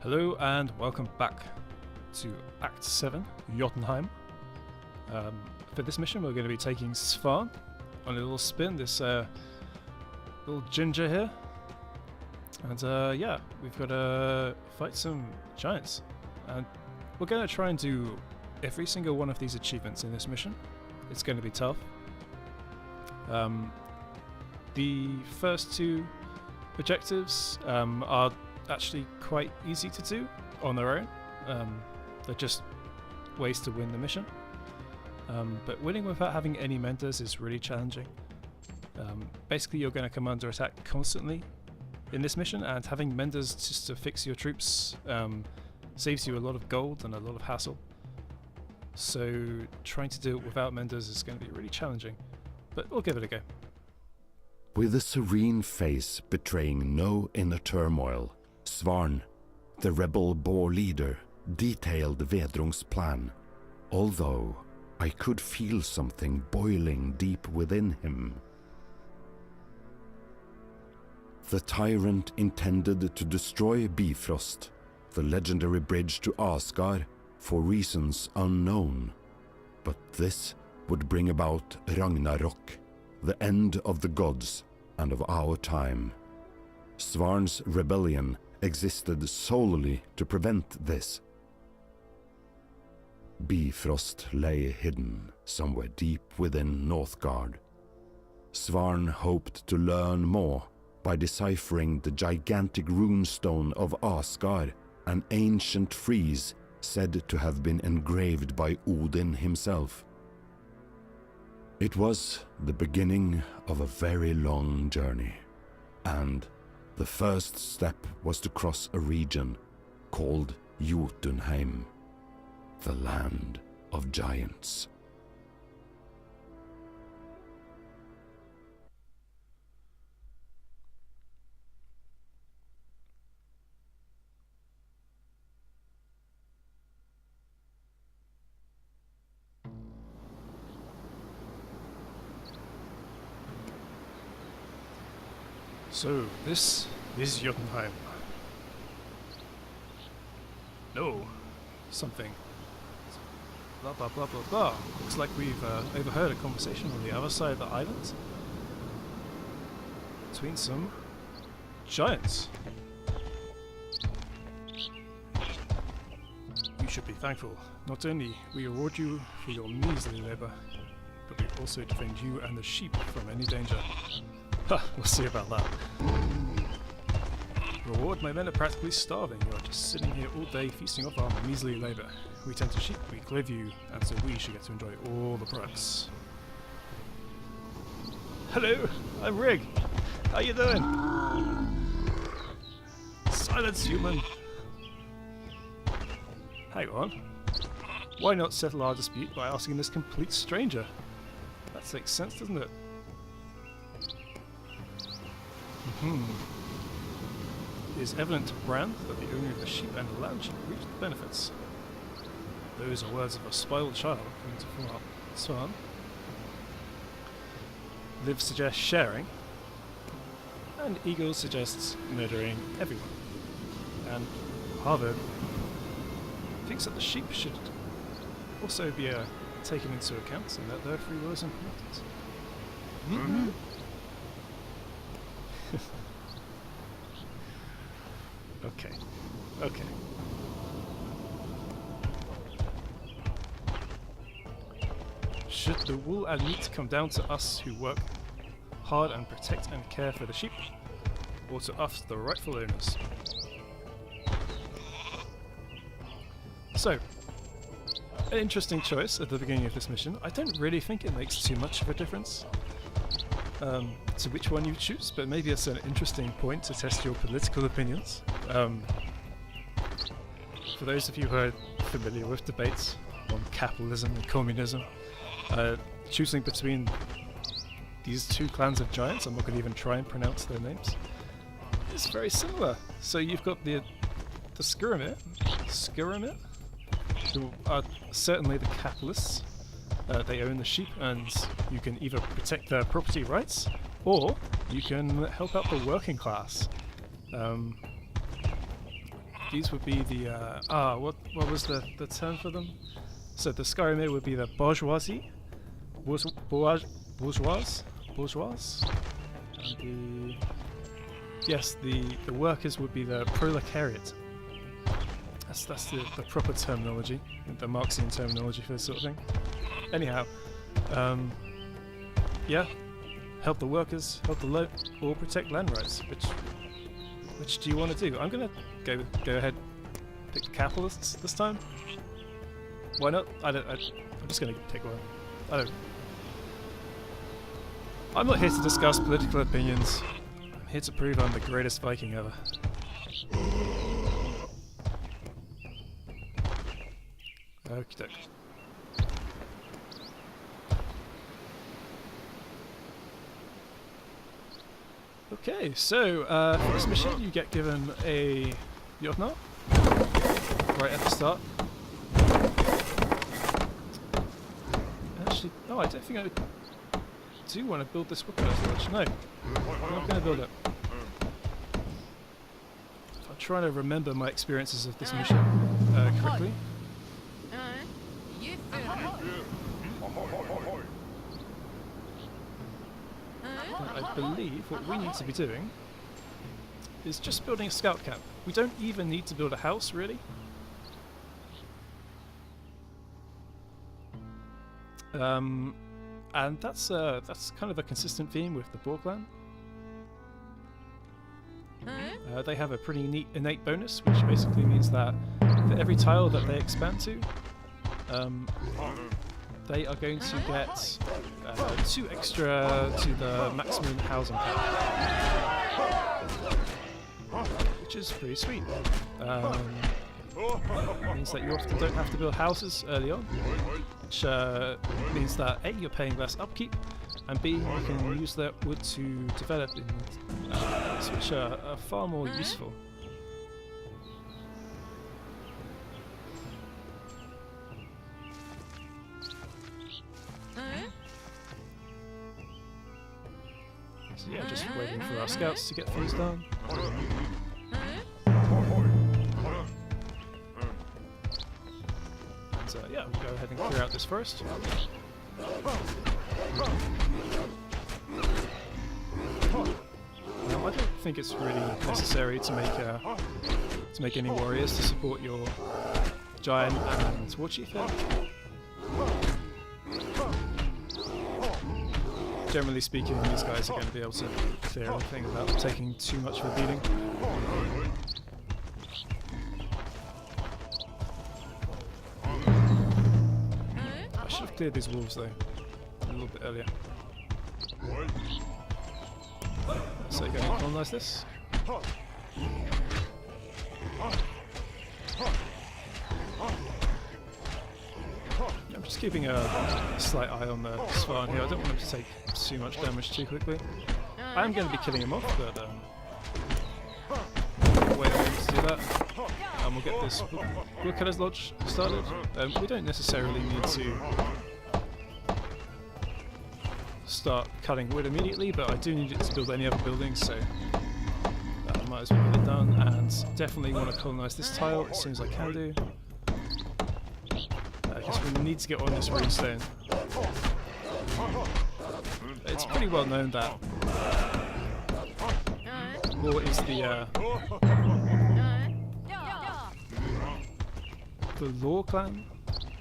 Hello and welcome back to Act 7, Jotunheim. For this mission we're going to be taking Svan on a little spin, this little ginger here. And yeah, we've got to fight some giants. And we're going to try and do every single one of these achievements in this mission. It's going to be tough. The first two objectives are actually quite easy to do on their own. They're just ways to win the mission. But winning without having any mentors is really challenging. Basically you're going to come under attack constantly in this mission, and having mentors just to fix your troops saves you a lot of gold and a lot of hassle. So trying to do it without mentors is going to be really challenging, but we'll give it a go. With a serene face betraying no inner turmoil, Svan, the rebel boar leader, detailed Vedrung's plan, although I could feel something boiling deep within him. The tyrant intended to destroy Bifrost, the legendary bridge to Asgard, for reasons unknown, but this would bring about Ragnarok, the end of the gods and of our time. Svan's rebellion existed solely to prevent this. Bifrost lay hidden somewhere deep within Northgard. Svan hoped to learn more by deciphering the gigantic runestone of Asgard, an ancient frieze said to have been engraved by Odin himself. It was the beginning of a very long journey, and the first step was to cross a region called Jotunheim, the land of giants. So, this is Jotunheim. No, something. Blah blah blah blah blah. Looks like we've overheard a conversation on the other side of the island between some giants. You should be thankful. Not only we reward you for your measly labor, but we also defend you and the sheep from any danger. Ha, we'll see about that. Reward, my men are practically starving. You are just sitting here all day feasting off our measly labour. We tend to sheep, we clothe you, and so we should get to enjoy all the perks. Hello, I'm Rig. How you doing? Silence, human. Hang on. Why not settle our dispute by asking this complete stranger? That makes sense, doesn't it? It is evident to Brand that the owner of the sheep and the land should reap the benefits. Those are words of a spoiled child coming to Svan. Liv suggests sharing, and Eagle suggests murdering everyone. And Harvard thinks that the sheep should also be taken into account and that their free will is important. Okay. Should the wool and meat come down to us who work hard and protect and care for the sheep, or to us, the rightful owners? So, an interesting choice at the beginning of this mission. I don't really think it makes too much of a difference to which one you choose, but maybe it's an interesting point to test your political opinions. For those of you who are familiar with debates on capitalism and communism, choosing between these two clans of giants, I'm not going to even try and pronounce their names, it's very similar. So you've got the Skuramir, who are certainly the capitalists. They own the sheep, and you can either protect their property rights, or you can help out the working class. these would be the what was the term for them? So the Skyrim would be the bourgeoisie, bourgeois, and the workers would be the proletariat. That's the proper terminology, the Marxian terminology for this sort of thing. Anyhow, yeah, help the workers, help the low, or protect land rights. Which do you want to do? I'm gonna go ahead, pick the capitalists this time. Why not? I'm just gonna pick one. I'm not here to discuss political opinions. I'm here to prove I'm the greatest Viking ever. Okie doke. Okay, so for this mission you get given a Jotnar right at the start. Actually, no, I don't think I do want to build this Woodcutter's Lodge. No, I'm not going to build it. I'm trying to remember my experiences of this mission correctly. I believe what we need to be doing is just building a scout camp. We don't even need to build a house, really. And that's kind of a consistent theme with the Boar clan. They have a pretty neat innate bonus, which basically means that for every tile that they expand to, they are going to get 2 extra to the maximum housing cap, which is pretty sweet. Means that you often don't have to build houses early on, which means that A, you're paying less upkeep, and B, you can use that wood to develop in ways which are far more useful. So yeah, just waiting for our scouts to get things done. And yeah, we'll go ahead and clear out this forest. Now, I don't think it's really necessary to make any warriors to support your giant and war chief here. Generally speaking, these guys are going to be able to clear everything without taking too much of a beating. I should have cleared these wolves though, a little bit earlier. So go and colonise this. I'm just keeping a slight eye on the Svarn here. I don't want him to take too much damage too quickly. I am going to be killing him off, but wait a minute to do that. And we'll get this Woodcutter's Lodge started. We don't necessarily need to start cutting wood immediately, but I do need it to build any other buildings, so I might as well get it done. And definitely want to colonise this tile as soon as I can do. Because we need to get on this runestone. It's pretty well known that war is the Law clan.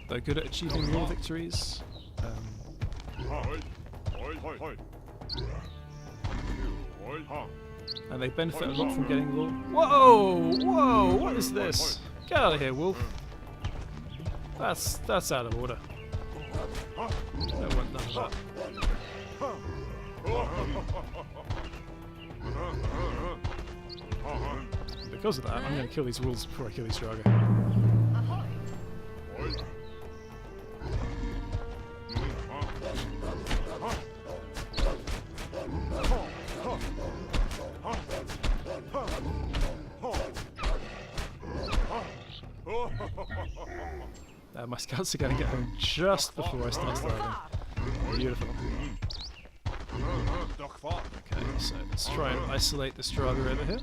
They're good at achieving war victories. And they benefit a lot from getting law. Whoa! Whoa! What is this? Get out of here, wolf. That's out of order. Don't want none of that. Because of that, I'm going to kill these wolves before I kill these Drago. My scouts are going to get home just before I start starving. Beautiful. Okay, so let's try and isolate this Drago over here.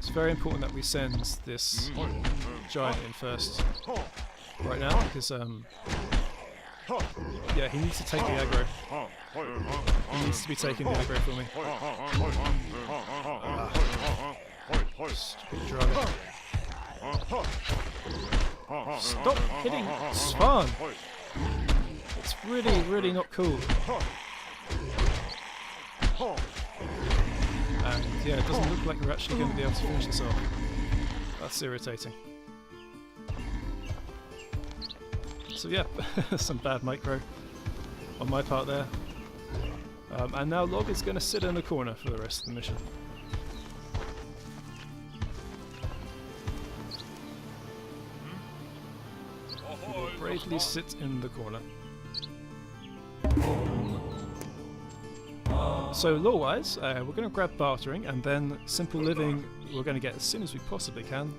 It's very important that we send this giant in first right now, because yeah, he needs to take the aggro. He needs to be taking the aggro for me. Stupid dragon. Stop hitting Svan! It's really, really not cool. And yeah, it doesn't look like we're actually going to be able to finish this off. That's irritating. So yeah, some bad micro on my part there. And now Log is going to sit in the corner for the rest of the mission. He will bravely sit in the corner. So lore-wise, we're going to grab bartering, and then simple living we're going to get as soon as we possibly can.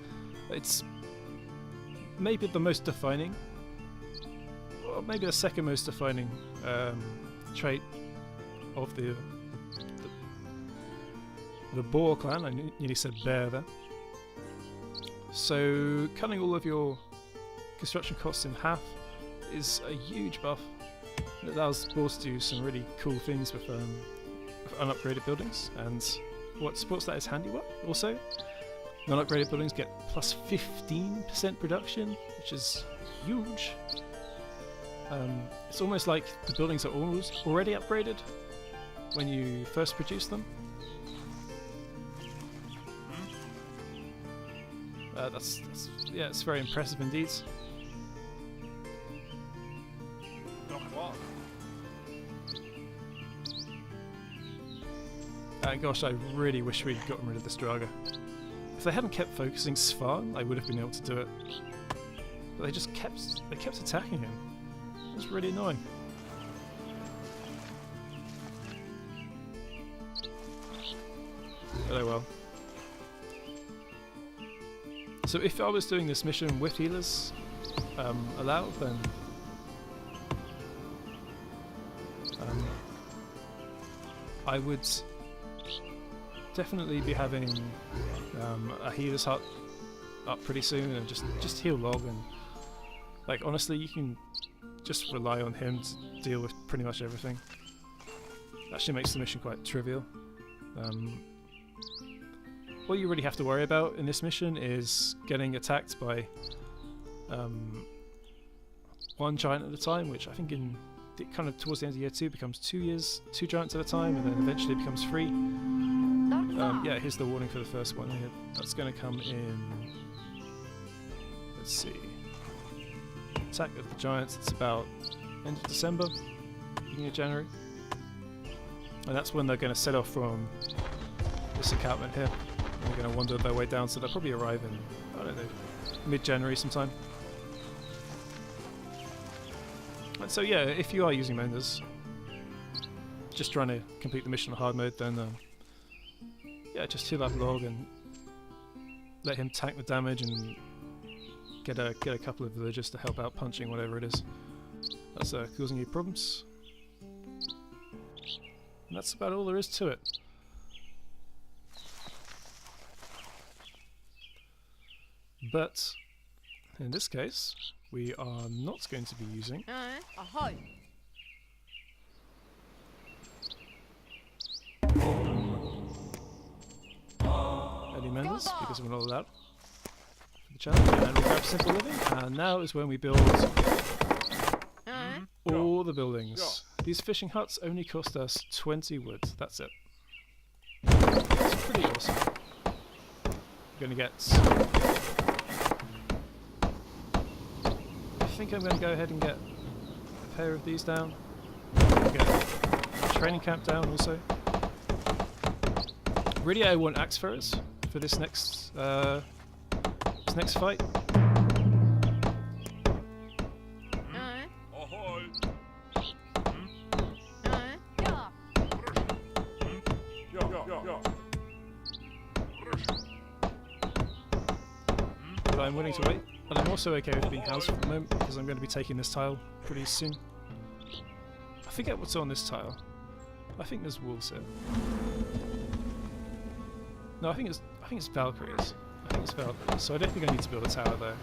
It's maybe the most defining, or maybe the second most defining trait of the Boar clan. I nearly said bear there. So cutting all of your construction costs in half is a huge buff. It allows Boars to do some really cool things with unupgraded buildings, and what supports that is handiwork. Also, non-upgraded buildings get plus 15% production, which is huge. It's almost like the buildings are already upgraded when you first produce them. That's yeah, it's very impressive indeed. And gosh, I really wish we'd gotten rid of this Draga. If they hadn't kept focusing Svan, I would have been able to do it. But they just kept attacking him. It was really annoying. But oh well. So if I was doing this mission with healers allowed, then I would definitely be having a healer's hut up pretty soon, and just heal Log, and like honestly you can just rely on him to deal with pretty much everything. Actually makes the mission quite trivial. All you really have to worry about in this mission is getting attacked by one giant at a time, which I think in kind of towards the end of year 2 becomes 2 giants at a time, and then eventually becomes 3. Yeah, here's the warning for the first one here. That's going to come in, let's see, attack of the giants, it's about end of December, beginning of January. And that's when they're going to set off from this encampment here. And they're going to wander their way down, so they'll probably arrive in, I don't know, mid-January sometime. And so yeah, if you are using Menders, just trying to complete the mission on hard mode, then yeah, just heal up Log and let him tank the damage and get a couple of villagers to help out punching whatever it is that's causing you problems. And that's about all there is to it. But in this case, we are not going to be using any Menders because we're not allowed for the challenge, and we grab simple living, and now is when we build all the buildings. These fishing huts only cost us 20 wood, that's it. It's pretty awesome. We're going to get, I think I'm going to go ahead and get a pair of these down. Get a training camp down also. Really, I want axe throwers for this next fight. But I'm willing to wait. But I'm also okay with being housed for the moment because I'm going to be taking this tile pretty soon. I forget what's on this tile. I think there's wolves here. No, I think I think it's Valkyries. I think it's Valkyries. So I don't think I need to build a tower there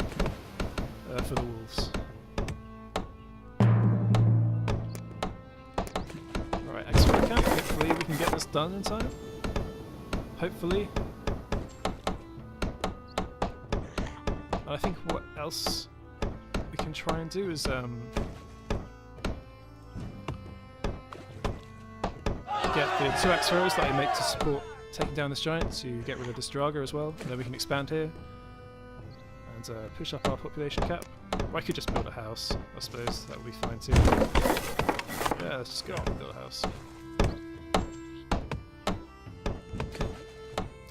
for the wolves. Alright, expert camp. Hopefully we can get this done in time. Hopefully. And I think what else we can try and do is get the 2 axe throws that I make to support taking down this giant to get rid of this Draga as well, and then we can expand here and push up our population cap. Or I could just build a house, I suppose, that would be fine too. Yeah, let's just go and build a house.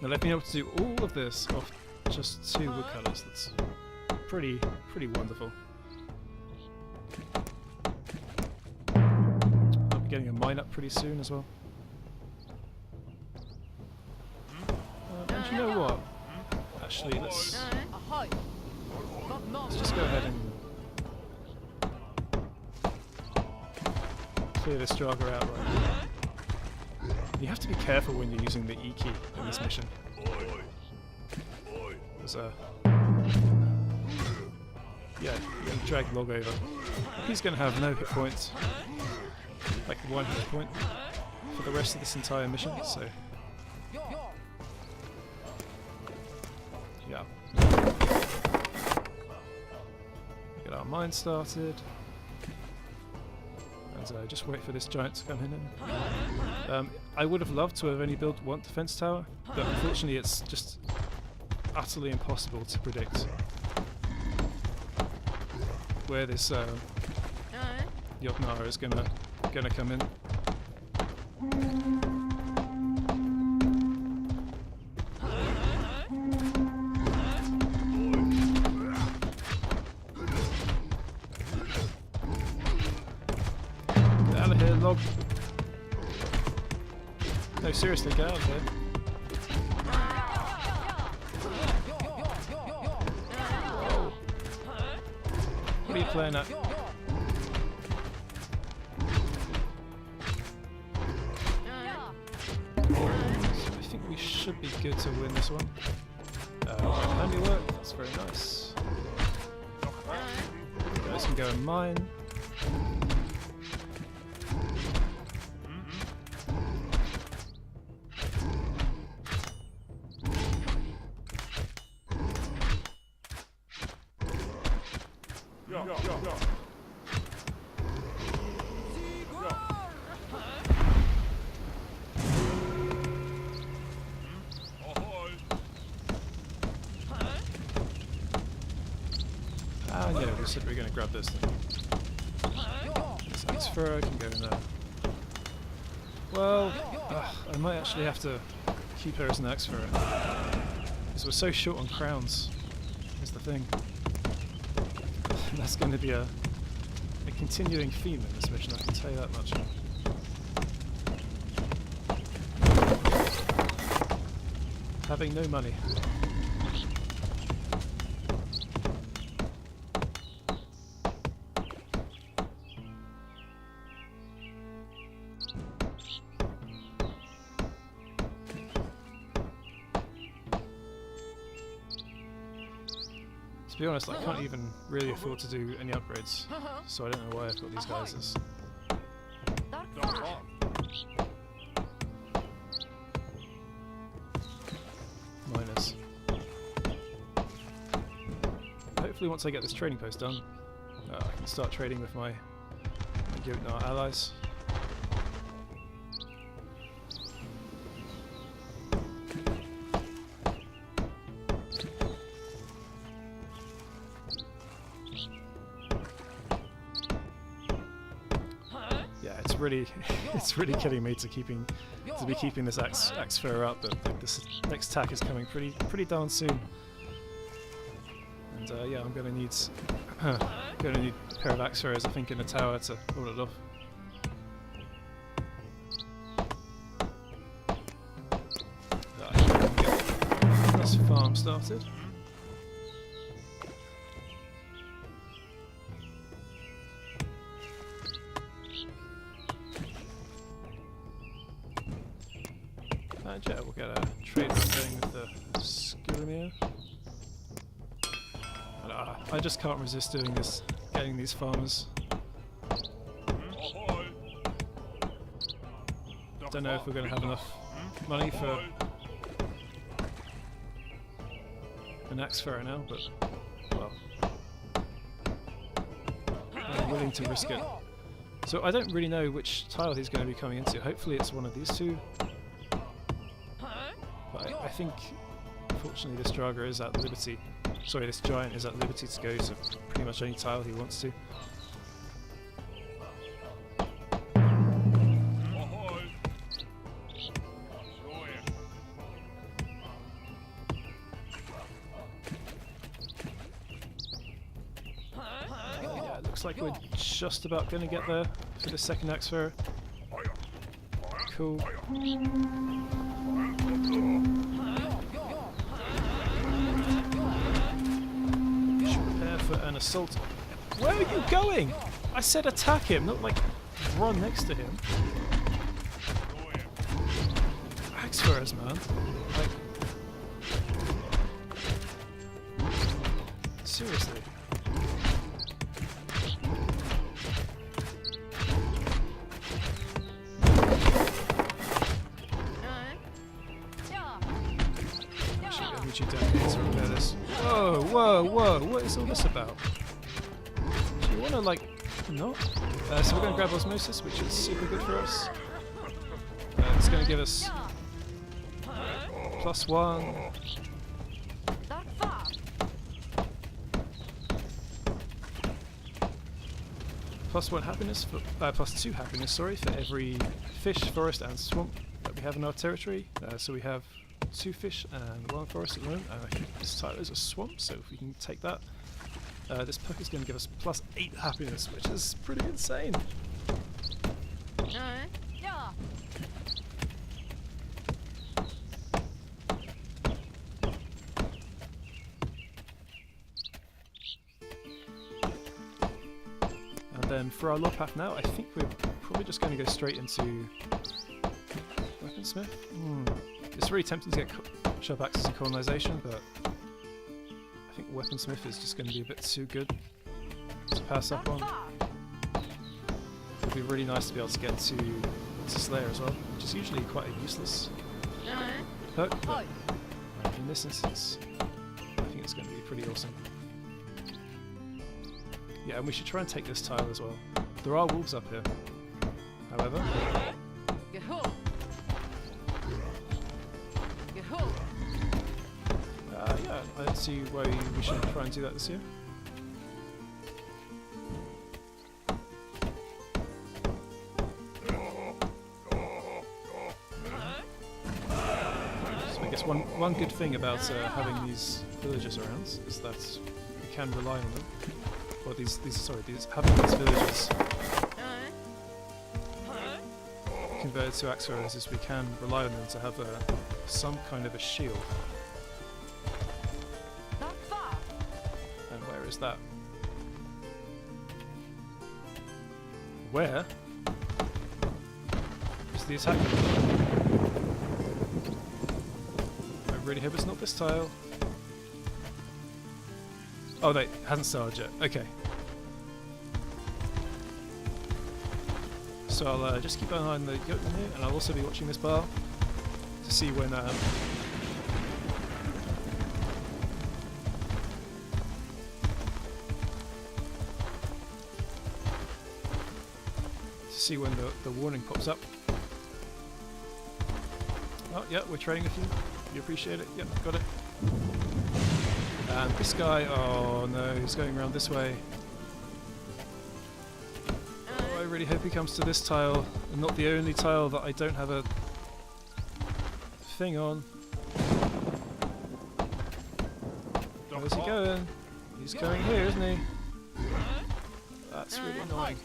Now they've been able to do all of this off just 2 woodcutters. That's pretty wonderful. I'll be getting a mine up pretty soon as well. And you know what? Actually, let's just go ahead and clear this Draga out right now. You have to be careful when you're using the E key in this mission. There's yeah, you're going to drag Log over. He's going to have no hit points, like 1 hit point, for the rest of this entire mission, so... yeah. Get our mine started. And just wait for this giant to come in. I would have loved to have only built 1 defense tower, but unfortunately it's just utterly impossible to predict where this Yognar is gonna come in. Get out of here, Log. No, seriously, get out of here. What are you playing at? I think we should be good to win this one. Handiwork, that's very nice. Guys can go and mine. Yeah, we said we were going to grab this thing. This axe furrow can go in there. Well, I might actually have to keep her as an axe furrow. Because we're so short on crowns, is the thing. And that's going to be a continuing theme in this mission, I can tell you that much. Having no money. To be honest, I can't even really afford to do any upgrades, so I don't know why I've got these guys as... minus. Hopefully once I get this trading post done, I can start trading with my Jotnar allies. It's really killing me to be keeping this axe furrow up, but like, this next attack is coming pretty darn soon. And yeah, I'm gonna need a pair of axe furrows, I think, in the tower to hold it off. I can get this farm started. And yeah, we'll get a trade going with the I just can't resist doing this, getting these farmers. Don't know if we're going to have enough money for an axe thrower now, but well, I'm willing to risk it. So I don't really know which tile he's going to be coming into. Hopefully it's one of these two. But I think, unfortunately, this Draga is at liberty. Sorry, this giant is at liberty to go to pretty much any tile he wants to. Yeah, it looks like we're just about going to get there for the second axe thrower. Cool. Prepare for an assault. Where are you going? I said attack him, not like run next to him. Axe throwers, man. Like, seriously. You down here to repair this. Whoa, whoa, whoa, what is all this about? Do you want to, like, not? So we're going to grab Osmosis, which is super good for us. It's going to give us +1. +1 happiness, for, +2 happiness, sorry, for every fish, forest and swamp that we have in our territory. So we have 2 fish and 1 forest at the moment, and I think this tile is a swamp, so if we can take that. This puck is going to give us +8 happiness, which is pretty insane. And then for our lore path now, I think we're probably just going to go straight into Weaponsmith. It's really tempting to get sharp axes and colonization, but I think Weaponsmith is just going to be a bit too good to pass up on. It'd be really nice to be able to get to Slayer as well, which is usually quite a useless perk, but in this instance, I think it's going to be pretty awesome. Yeah, and we should try and take this tile as well. There are wolves up here, however. Yeah, I don't see why we shouldn't try and do that this year. So I guess one good thing about having these villagers around is that we can rely on them. Or having these villagers converted to axe throwers is we can rely on them to have some kind of a shield. And where is that? Where is the attack? I really hope it's not this tile. Oh, no, it hasn't started yet. Okay. So I'll just keep an eye on the goatman here, and I'll also be watching this bar to see when the warning pops up. Oh, yeah, we're trading with you. You appreciate it? Yep, got it. And this guy, oh no, he's going around this way. Oh, I really hope he comes to this tile, and not the only tile that I don't have a thing on. Where's he going? He's going here, isn't he? That's really annoying.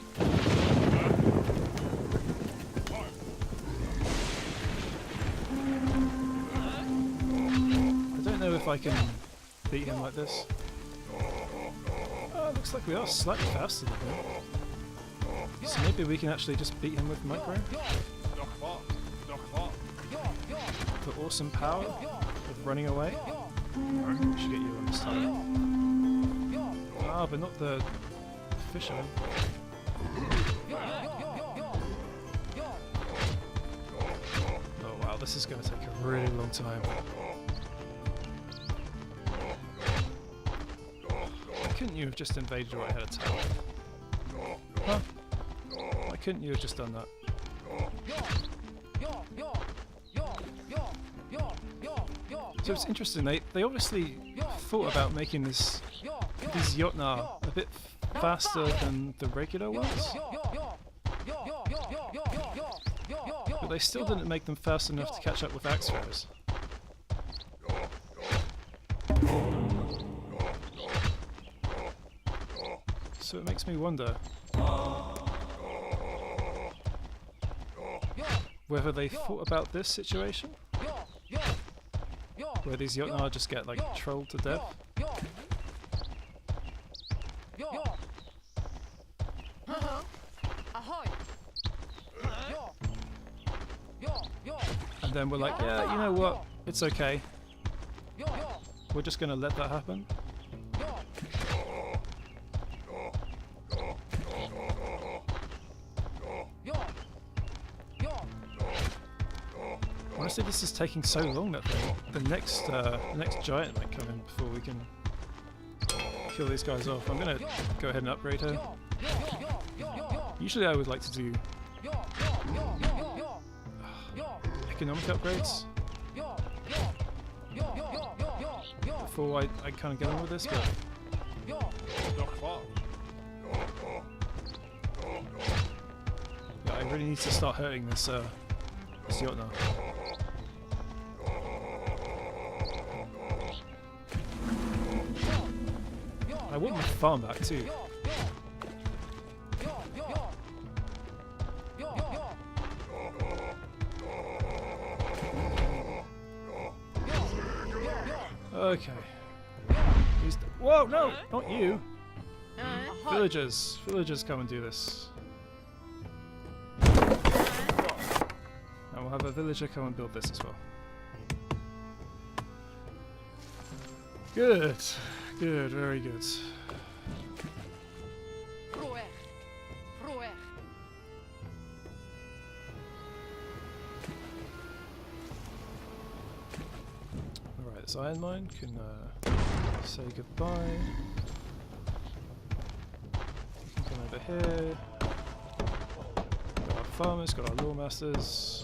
I don't know if I can beat him like this. Oh, looks like we are slightly faster than him. So maybe we can actually just beat him with micro. The awesome power of running away. We should get you on this time. Ah, but not the fisherman. Oh wow, this is going to take a really long time. Why couldn't you have just invaded right ahead of time? Huh? Why couldn't you have just done that? So it's interesting, they obviously thought about making these Jotnar a bit faster than the regular ones, but they still didn't make them fast enough to catch up with axe throwers. So it makes me wonder whether they thought about this situation, where these Jotnar just get like trolled to death. And then we're like, yeah, you know what, it's okay. We're just gonna let that happen. Honestly, this is taking so long that the next giant might come in before we can kill these guys off. I'm gonna go ahead and upgrade her. Usually I would like to do economic upgrades before I kind of get on with this, but yeah, I really need to start hurting this Jotnar. I want my farm back too. Okay. Whoa, no! Not you! Villagers! Villagers, come and do this. And we'll have a villager come and build this as well. Good. Good, very good. Alright, this iron mine can say goodbye. You can come over here. Got our farmers, got our lawmasters.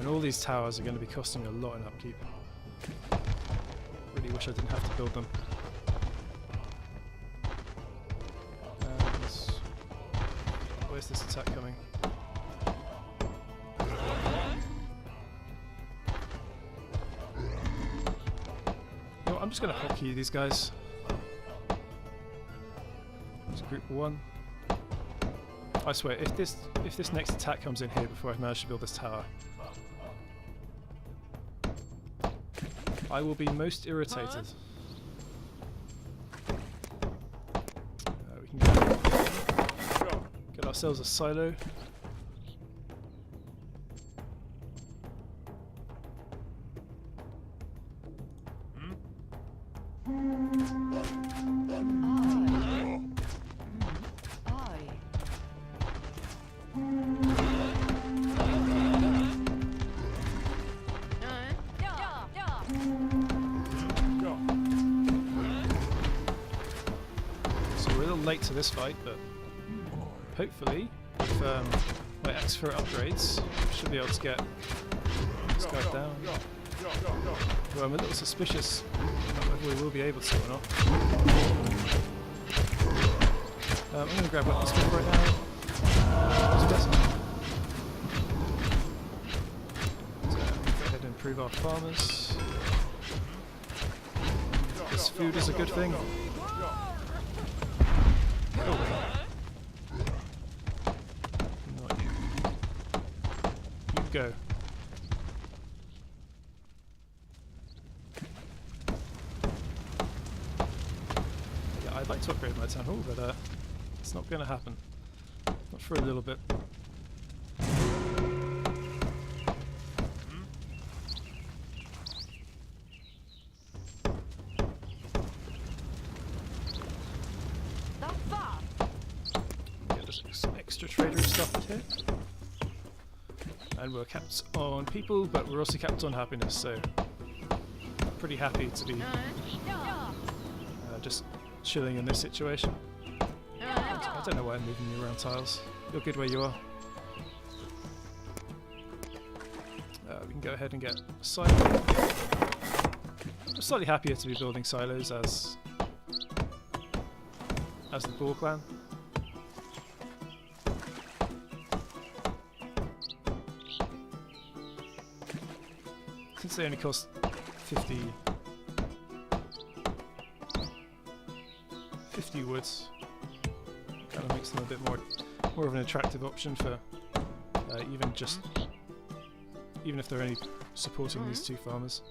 All these towers are going to be costing a lot in upkeep. Really wish I didn't have to build them. And where's this attack coming? You know what, I'm just going to hotkey these guys. It's group 1. I swear, if this next attack comes in here before I've managed to build this tower, I will be most irritated. We can get ourselves a silo. Late to this fight, but hopefully with my axe thrower upgrades, I should be able to get this guy down. Well, I'm a little suspicious whether we will be able to or not. I'm going to grab weapon speed right now. Go ahead and improve our farmers. This food is a good thing. Not you. You go. Yeah, I'd like to upgrade my town hall, but it's not going to happen. Not for a little bit. started here. And we're capped on people, but we're also capped on happiness, so pretty happy to be just chilling in this situation. I don't know why I'm moving you around tiles. You're good where you are. We can go ahead and get a silo. I'm slightly happier to be building silos as the Boar clan. Since they only cost 50 woods, kind of makes them a bit more of an attractive option for even if they're only supporting these two farmers.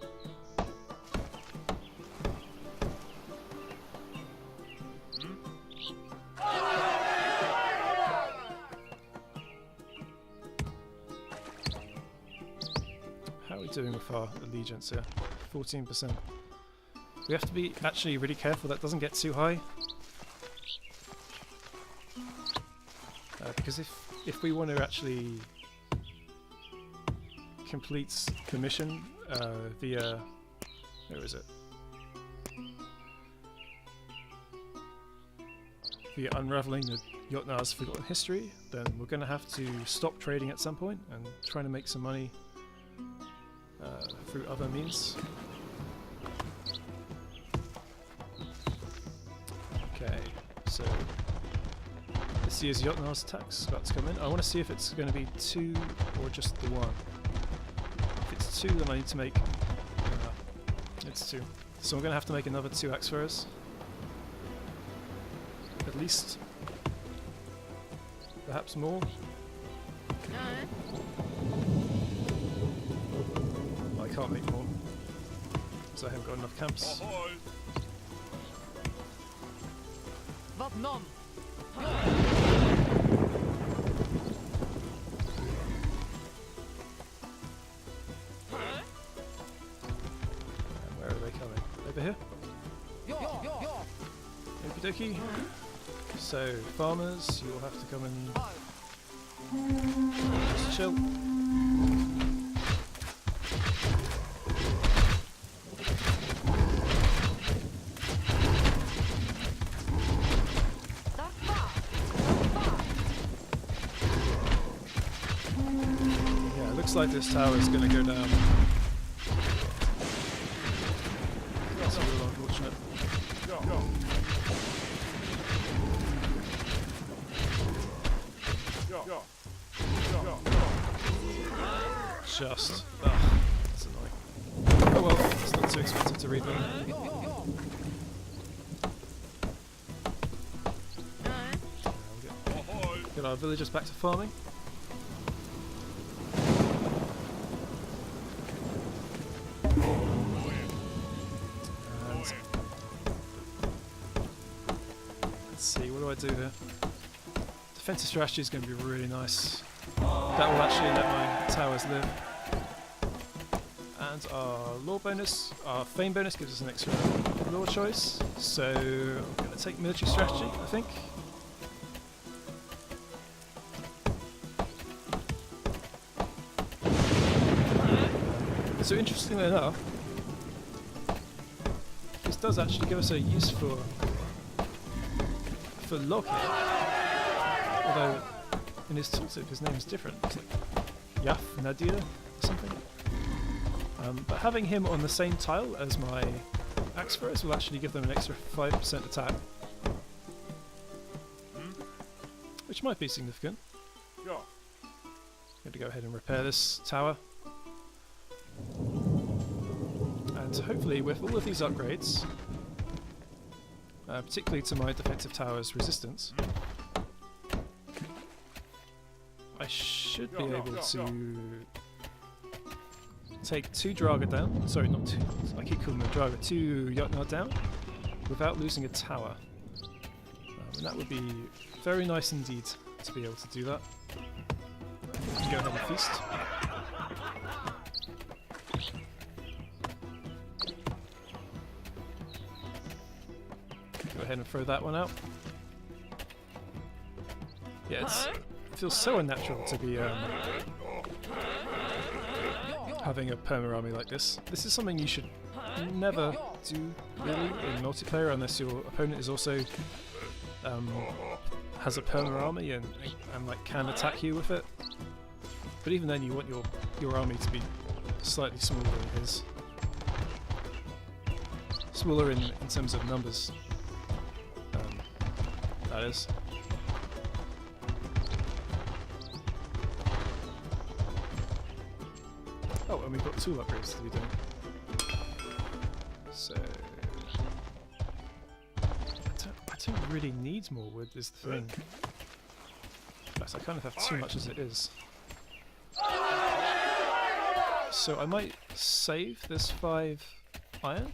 How are we doing with our allegiance here? 14%. We have to be actually really careful that doesn't get too high. Because if we want to actually complete the mission via... where is it? Via unraveling the Jotnar's forgotten history, then we're going to have to stop trading at some point and trying to make some money through other means. Okay, so this year's Jotnar's tax about to come in. I want to see if it's going to be 2 or just the 1. If it's 2, then I need to make... it's 2. So I'm going to have to make another 2 axe throwers. At least. Perhaps more. I can't make more, because I haven't got enough camps. Where are they coming? Over here? Okie dokie. So, farmers, you'll have to come and just chill. Yeah, it looks like this tower is going to go down. That's a little unfortunate. Just. That's annoying. Oh well, it's not too expensive to rebuild. Get our villagers back to farming. And let's see, what do I do here? Defensive strategy is going to be really nice. That will actually let my towers live. And our law bonus, our fame bonus gives us an extra law choice. So I'm going to take military strategy, I think. So interestingly enough, this does actually give us a use for Loki. Although in his tooltip his name is different. It's like Yaf Nadir or something. But having him on the same tile as my axe throwers will actually give them an extra 5% attack. Which might be significant. I'm going to go ahead and repair this tower. And hopefully with all of these upgrades, particularly to my defensive tower's resistance, I should be able to take 2 Draga down. Sorry, not 2. I keep calling them Draga. 2 Jotnar down without losing a tower. And that would be very nice indeed to be able to do that. Let's go ahead and feast. Go ahead and throw that one out. Yeah, feels so unnatural to be having a perma army like this. This is something you should never do really in multiplayer unless your opponent is also has a perma army and like can attack you with it. But even then, you want your army to be slightly smaller than his. Smaller in terms of numbers. That is. Oh, and we've got tool upgrades to be doing. So I don't really need more wood is the thing. In fact, I kind of have too much as it is. So I might save this 5 iron.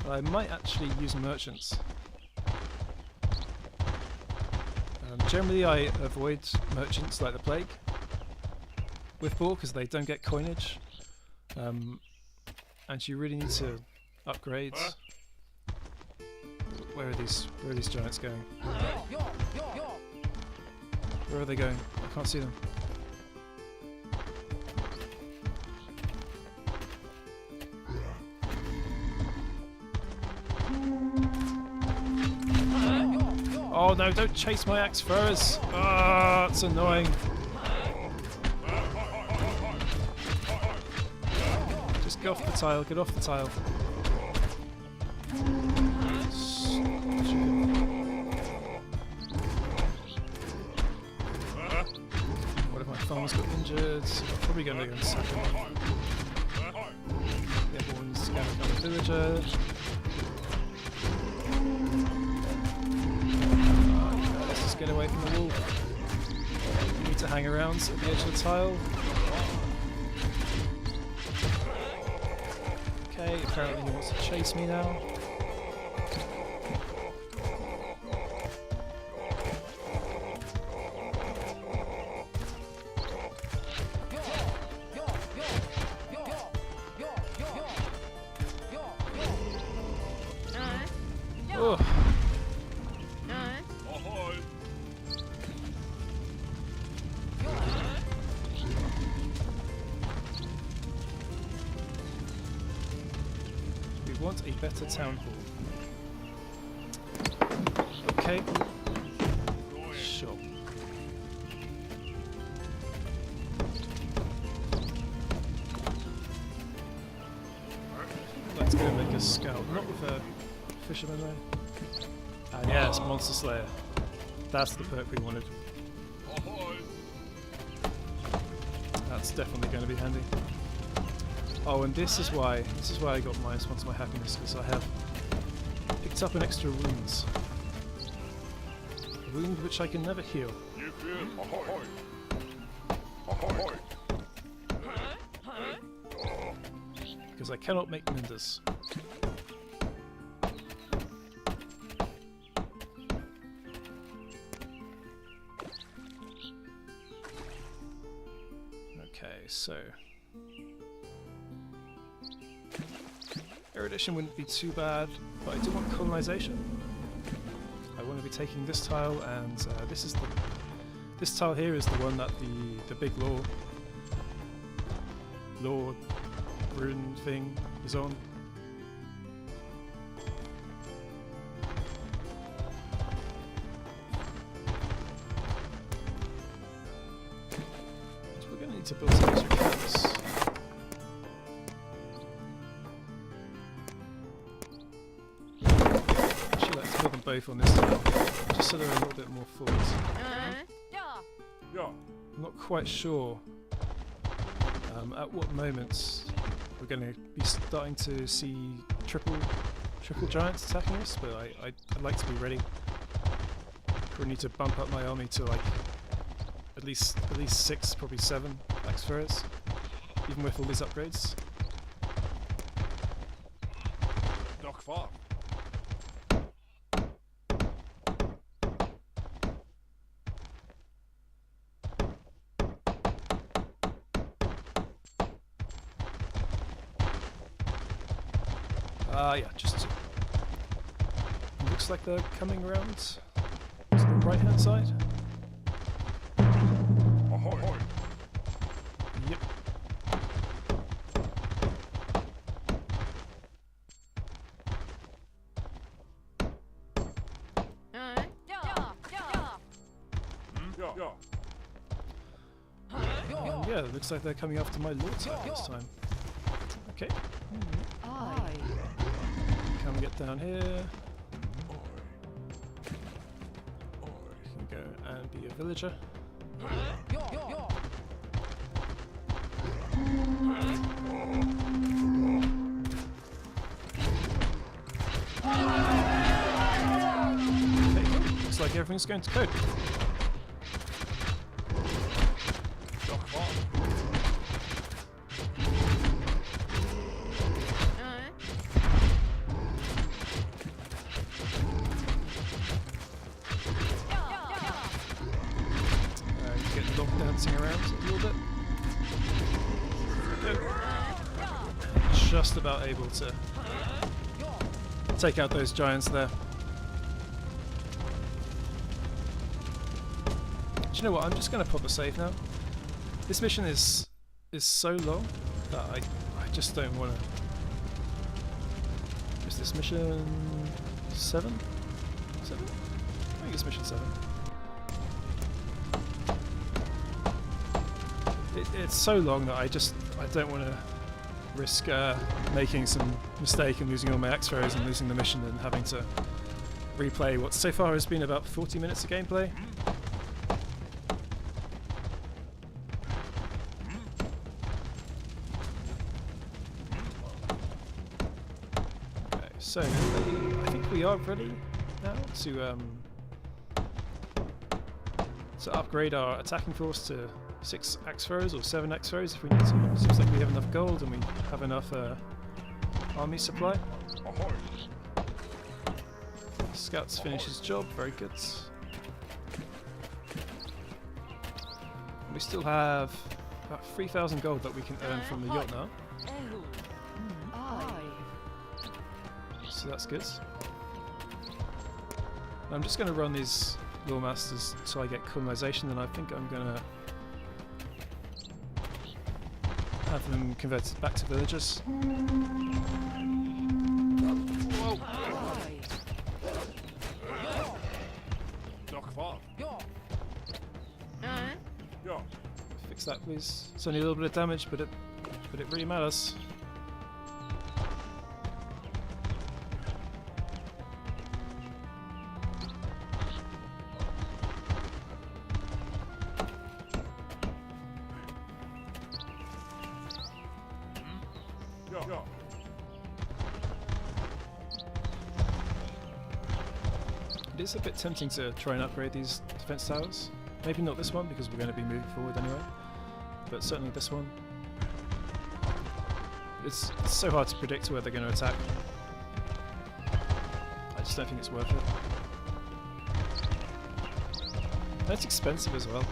I might actually use merchants. Generally I avoid merchants like the plague with Boar because they don't get coinage, and you really need to upgrade. Where are these giants going? Where are they going? I can't see them. Oh no, don't chase my axe throwers! Ah, it's annoying. Just get off the tile, get off the tile. What if my farmers got injured? I'm probably going to go and sack him. Everyone's going to become a villager. Get away from the wall. You need to hang around at the edge of the tile. Okay, apparently he wants to chase me now. Oh. Want a better town hall. Okay. Sure. Let's go make a scout, not with a fisherman though. And yeah, it's Monster Slayer. That's the perk we wanted. That's definitely going to be handy. Oh, and this is why I got -1 to my happiness, because I have picked up an extra wound. A wound which I can never heal. Because I cannot make menders. Okay, so erudition wouldn't be too bad, but I do want colonization. I want to be taking this tile, and this tile here is the one that the big law rune thing is on. So we're going to need to build some extra camps. Build them both on this tile, just so they're a little bit more forward. I'm not quite sure at what moments we're going to be starting to see triple giants attacking us, but I'd like to be ready. We need to bump up my army to like at least 6, probably 7 axe throwers, even with all these upgrades. Knock far. Yeah, just two. Looks like they're coming around to the right-hand side. Ahoy! Yep. Yeah. Yeah, it looks like they're coming after my lord side this time. Okay, can we get down here? We can go and be a villager. Okay, looks like everything's going to code. You get dog dancing around a little bit. Good. Just about able to take out those giants there. Do you know what? I'm just going to pop a save now. This mission is so long that I just don't want to. Is this mission 7? 7? I think it's mission 7. It's so long that I don't want to risk making some mistake and losing all my X-rays and losing the mission and having to replay what so far has been about 40 minutes of gameplay. Okay, so I think we are ready now to upgrade our attacking force to 6 axe throws or 7 axe throws if we need to. Seems like we have enough gold and we have enough army supply. Ahoy! Scouts finish his job, very good. We still have about 3,000 gold that we can earn from the yacht now. So that's good. I'm just going to run these Law Masters until I get colonization, and I think I'm going to have them converted back to villagers. Northgard. Yeah. Fix that, please. It's only a little bit of damage, but it really matters. Yeah. It is a bit tempting to try and upgrade these defense towers. Maybe not this one because we're going to be moving forward anyway, but certainly this one. It's so hard to predict where they're going to attack. I just don't think it's worth it. That's expensive as well.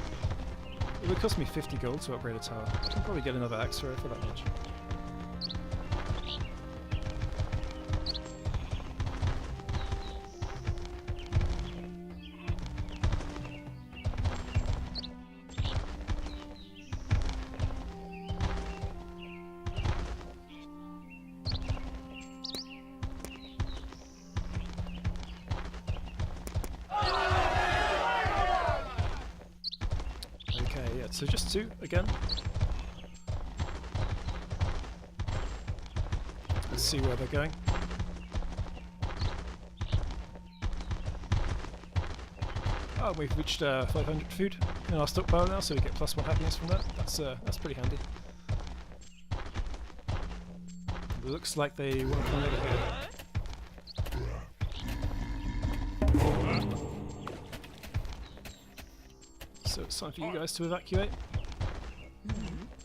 It would cost me 50 gold to upgrade a tower. I can probably get another axe thrower for that much. So just 2 again. Let's see where they're going. Oh, we've reached 500 food in our stockpile now, so we get +1 happiness from that. That's pretty handy. Looks like they want to come over here. So it's time for you guys to evacuate.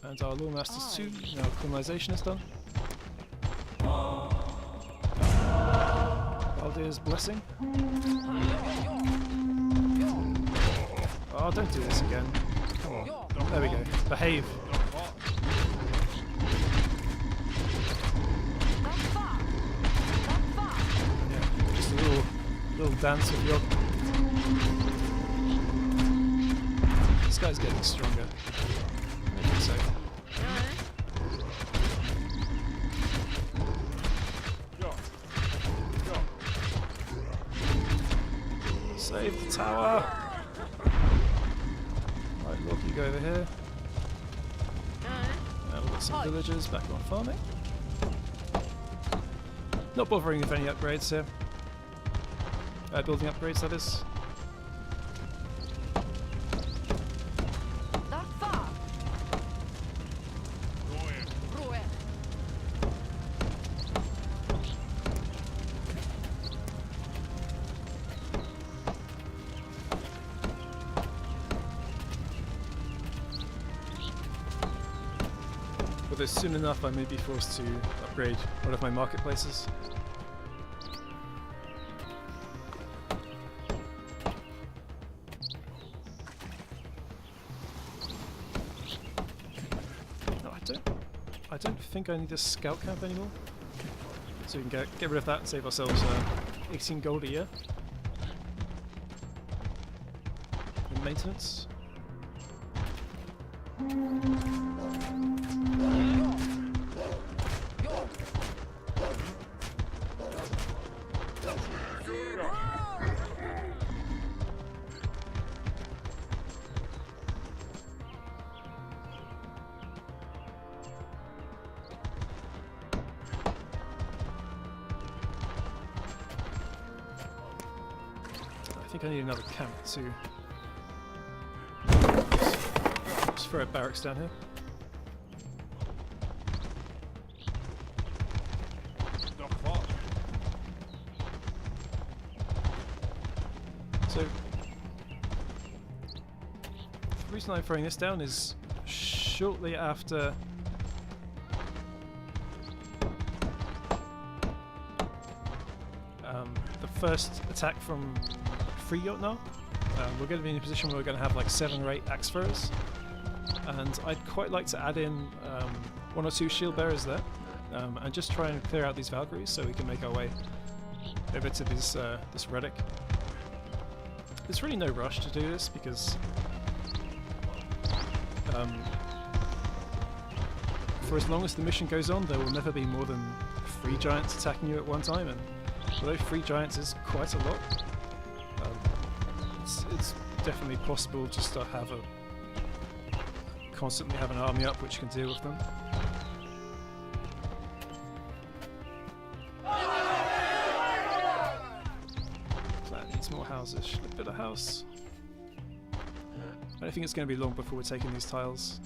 And our Law Masters too. Now colonization is done. Valdir's blessing. Oh, don't do this again. Come on. There we go. Behave. little dance with your... This guy's getting stronger. I think so. Yeah. Yeah. Save the tower! Right, look, you go over here. Now we've got some villagers back on farming. Not bothering with any upgrades here. Building upgrades, that is. Although soon enough I may be forced to upgrade one of my marketplaces. I don't think I need a scout camp anymore, so we can get rid of that and save ourselves 18 gold a year in maintenance. I think I need another camp too. Just throw a barracks down here. So, the reason I'm throwing this down is shortly after the first attack from Free Jotnar, we're going to be in a position where we're going to have like 7 or 8 axe throwers, and I'd quite like to add in 1 or 2 shield bearers there, and just try and clear out these Valkyries so we can make our way over to this relic. There's really no rush to do this because for as long as the mission goes on, there will never be more than 3 giants attacking you at one time, and although 3 giants is quite a lot, it's definitely possible just to have constantly have an army up which can deal with them. Plan needs more houses. Should I build a house? I don't think it's going to be long before we're taking these tiles.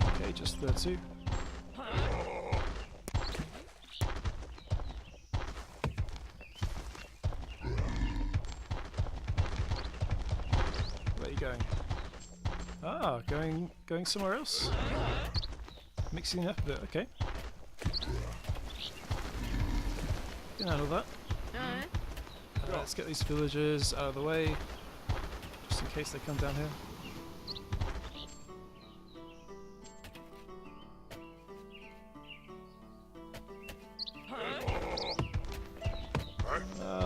Okay, just 32. Ah, going somewhere else. Mixing it up a bit, okay. Can handle that. Let's get these villagers out of the way, just in case they come down here.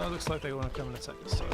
Looks like they want to come and attack this time.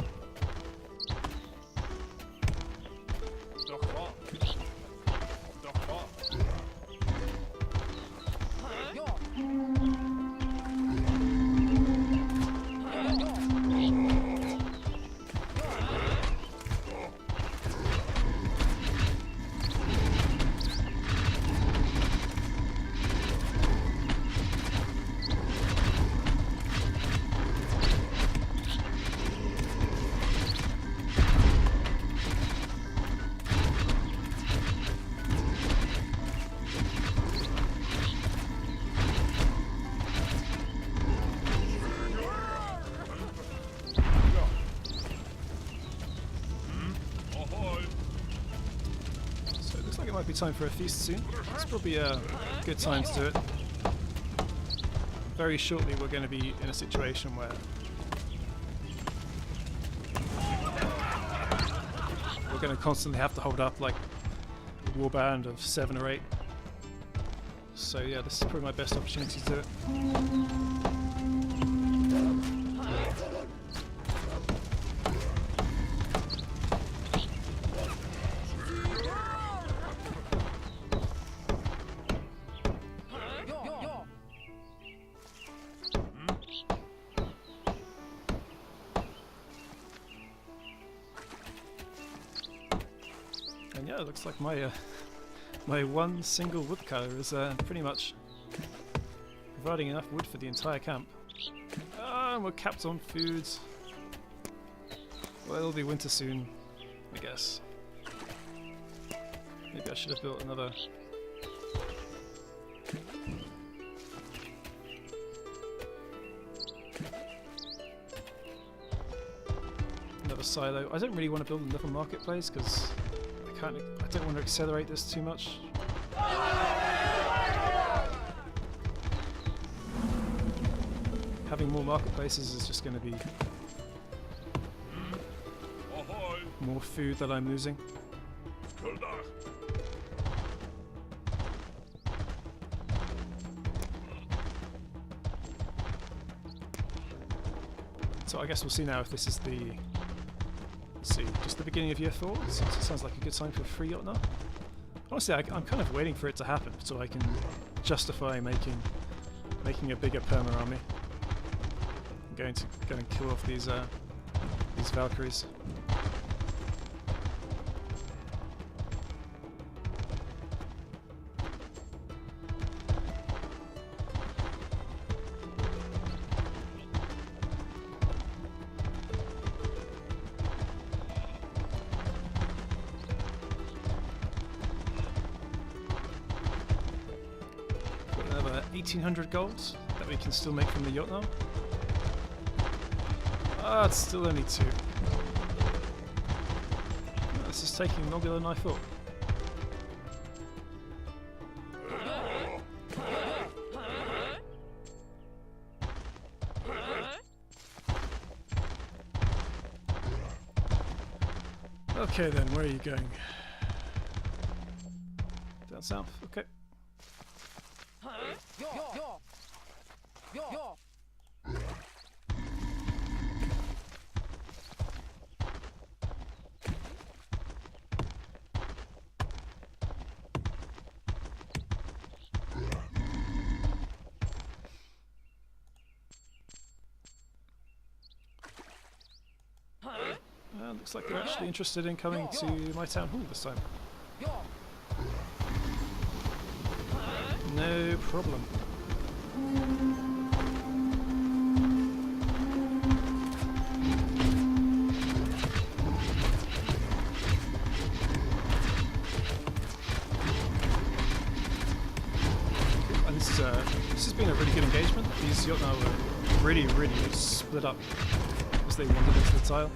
Might be time for a feast soon. It's probably a good time to do it. Very shortly we're going to be in a situation where we're going to constantly have to hold up like a warband of 7 or 8. so yeah, this is probably my best opportunity to do it. And yeah, it looks like my my one single woodcutter is pretty much providing enough wood for the entire camp. And we're capped on food. Well, it'll be winter soon, I guess. Maybe I should have built another. Another silo. I don't really want to build another marketplace because I don't want to accelerate this too much. Having more marketplaces is just going to be more food that I'm losing. So I guess we'll see now if this is the, let's see, just the beginning of year 4. It sounds like a good time for a free yacht now. Honestly, I'm kind of waiting for it to happen so I can justify making a bigger perma army. I'm going to go and kill off these Valkyries. Got another 1800 gold that we can still make from the yacht now. Ah, it's still only 2. Oh, this is taking longer than I thought. Okay then, where are you going? Down south, okay. Looks like they're actually interested in coming to my town hall this time. No problem. And this has been a really good engagement. These yacht now were really split up as they wandered into the tile.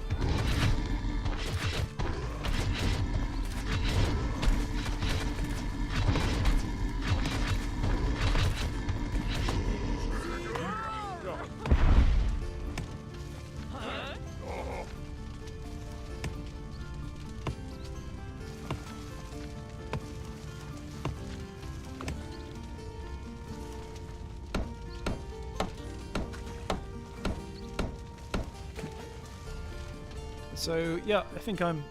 So yeah, I think I'm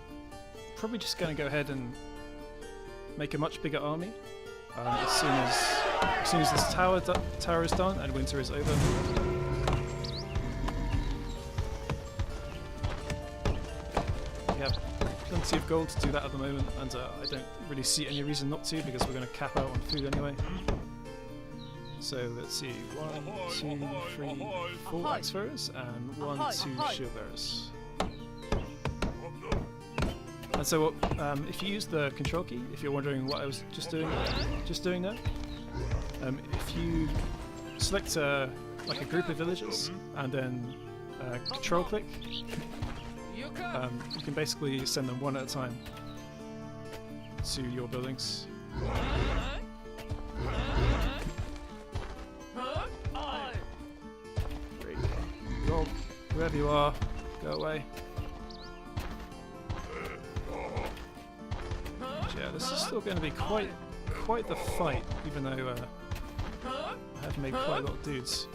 probably just going to go ahead and make a much bigger army as soon as this tower is done and winter is over. We have plenty of gold to do that at the moment, and I don't really see any reason not to because we're going to cap out on food anyway. So let's see, 1, 2, 3, 4 axe throwers and 1, 2 shield bearers. And so if you use the control key, if you're wondering what I was just doing there, if you select like a group of villagers and then control click, you can basically send them one at a time to your buildings. Great. Rob, wherever you are, go away. Yeah, this is still going to be quite the fight, even though I have made quite a lot of dudes.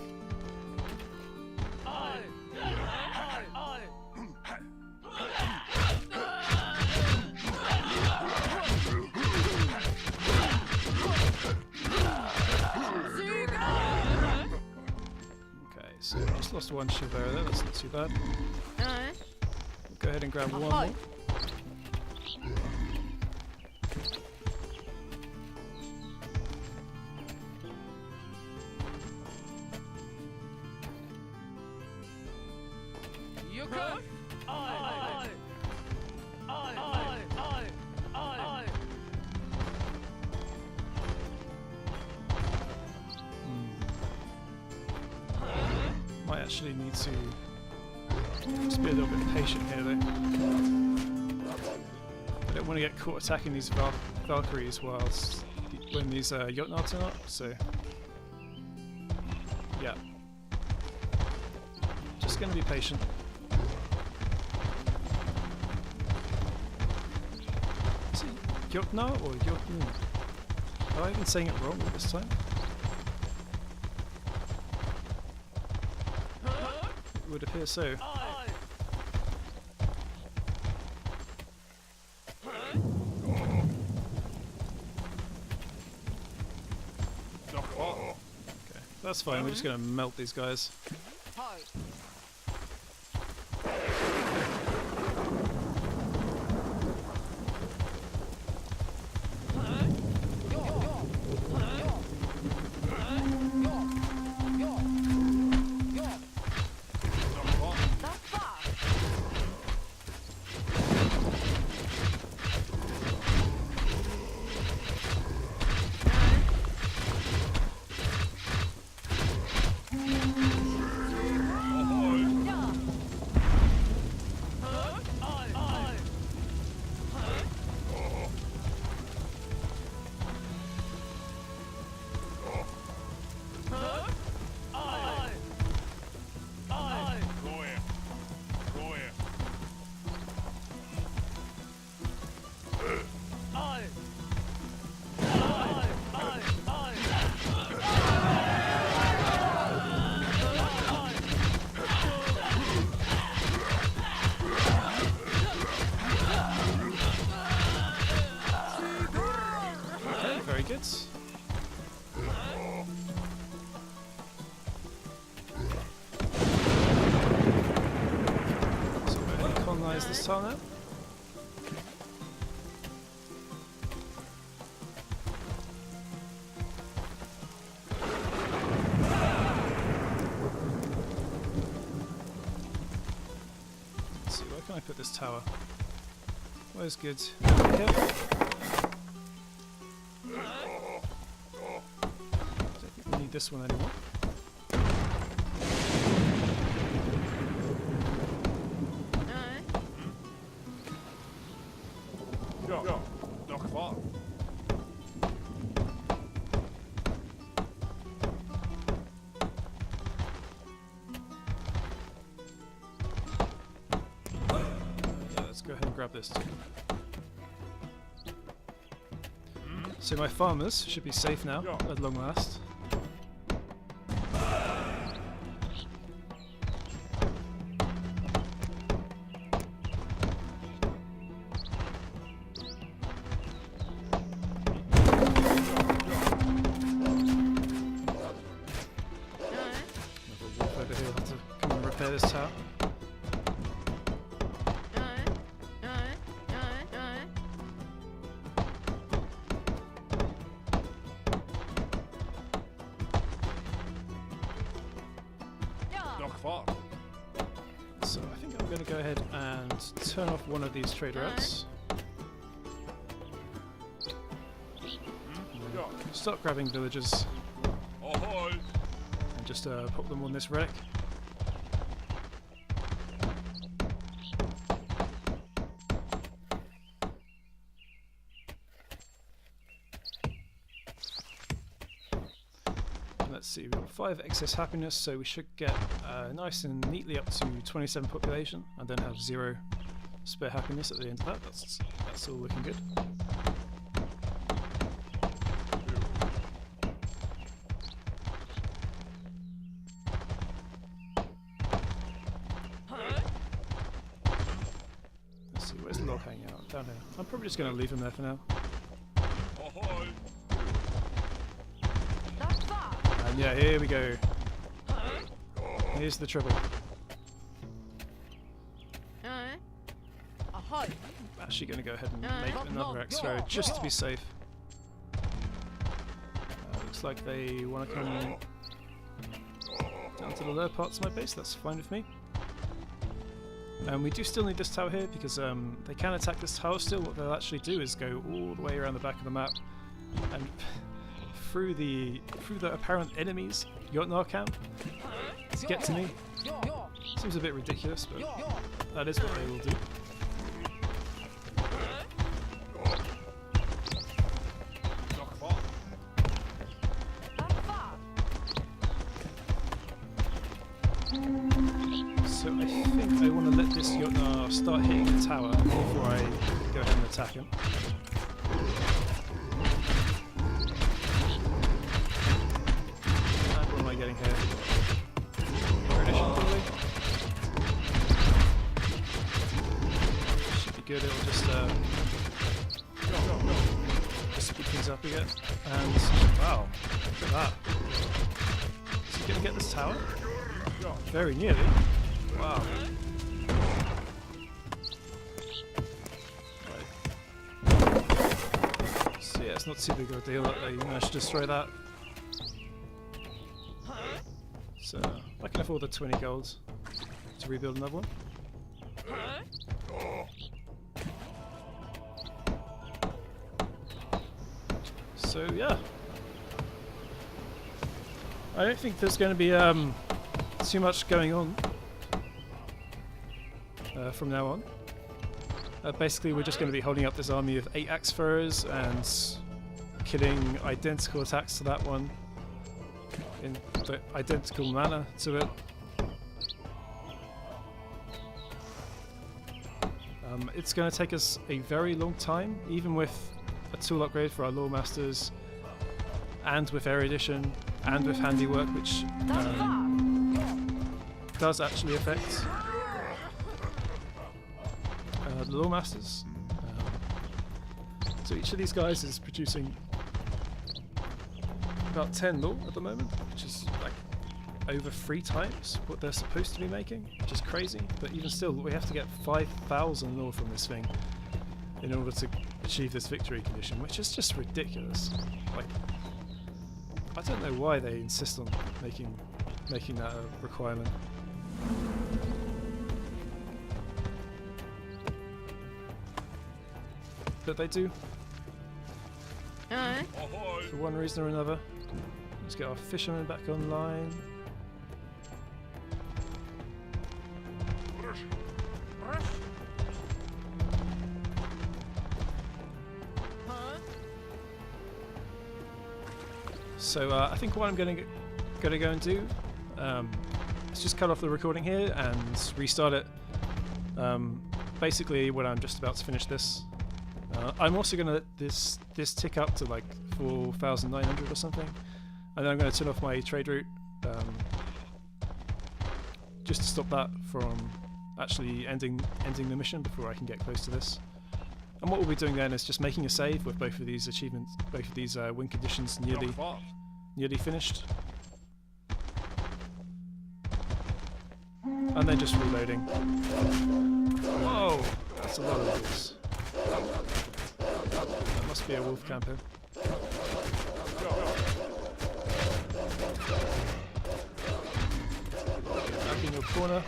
Okay, so I just lost one Shiro there, that's not too bad. Go ahead and grab one more. Might actually need to just be a little bit patient here though. I don't want to get caught attacking these Valkyries whilst when these Jotnar turn up, so yeah. Just gonna be patient. Is it Jotnar or Jotnar? Have I been saying it wrong this time? It would appear so. Okay, that's fine, we're just gonna melt these guys. This tile now. Let's see, where can I put this tower? Where's good? Here. Don't think we need this one anymore. Go ahead and grab this too. So my farmers should be safe now, at long last. Another wolf over here will have to come and repair this tower. So I think I'm going to go ahead and turn off one of these traderettes. Start grabbing villagers and just pop them on this relic. Let's see, we've got 5 excess happiness, so we should get nice and neatly up to 27 population, and then have 0 spare happiness at the end of that. That's all looking good. down here. I'm probably just going to leave him there for now. Ahoy! And yeah, here we go. Here's the trouble. Actually going to go ahead and make another X throw just to be safe. Looks like they want to come down to the lower parts of my base. That's fine with me. And we do still need this tower here because they can attack this tower still. What they'll actually do is go all the way around the back of the map and through the apparent enemies Jotnar camp to get to me. Seems a bit ridiculous, but that is what they will do. So I think I want to let this Jotnar start hitting the tower before I go ahead and attack him. And what am I getting here? Recognition, probably? Should be good, it'll just speed things up again. And wow, look at that. Is he going to get this tower? Very nearly. Wow. Right. So yeah, it's not too big of a deal that they managed to destroy that. So I can afford the 20 gold to rebuild another one. So yeah. I don't think there's going to be too much going on from now on. Basically, we're just going to be holding up this army of 8 axe throwers and killing identical attacks to that one in the identical manner to it. It's going to take us a very long time, even with a tool upgrade for our Lore Masters, and with Erudition, and with Handiwork, which does actually affect the Lore Masters. So each of these guys is producing about 10 lore at the moment, which is like over 3 times what they're supposed to be making, which is crazy. But even still, we have to get 5,000 lore from this thing in order to achieve this victory condition, which is just ridiculous. Like, I don't know why they insist on making that a requirement. But they do. Ahoy! For one reason or another. Let's get our fishermen back online. So I think what I'm going to go and do is just cut off the recording here and restart it. Basically, when I'm just about to finish this, I'm also going to let this tick up to like 4,900 or something, and then I'm going to turn off my trade route just to stop that from actually ending the mission before I can get close to this. And what we'll be doing then is just making a save with both of these achievements, both of these win conditions nearly finished, and then just reloading. Whoa, that's a lot of wolves. That must be a wolf camp here. Back in your corner.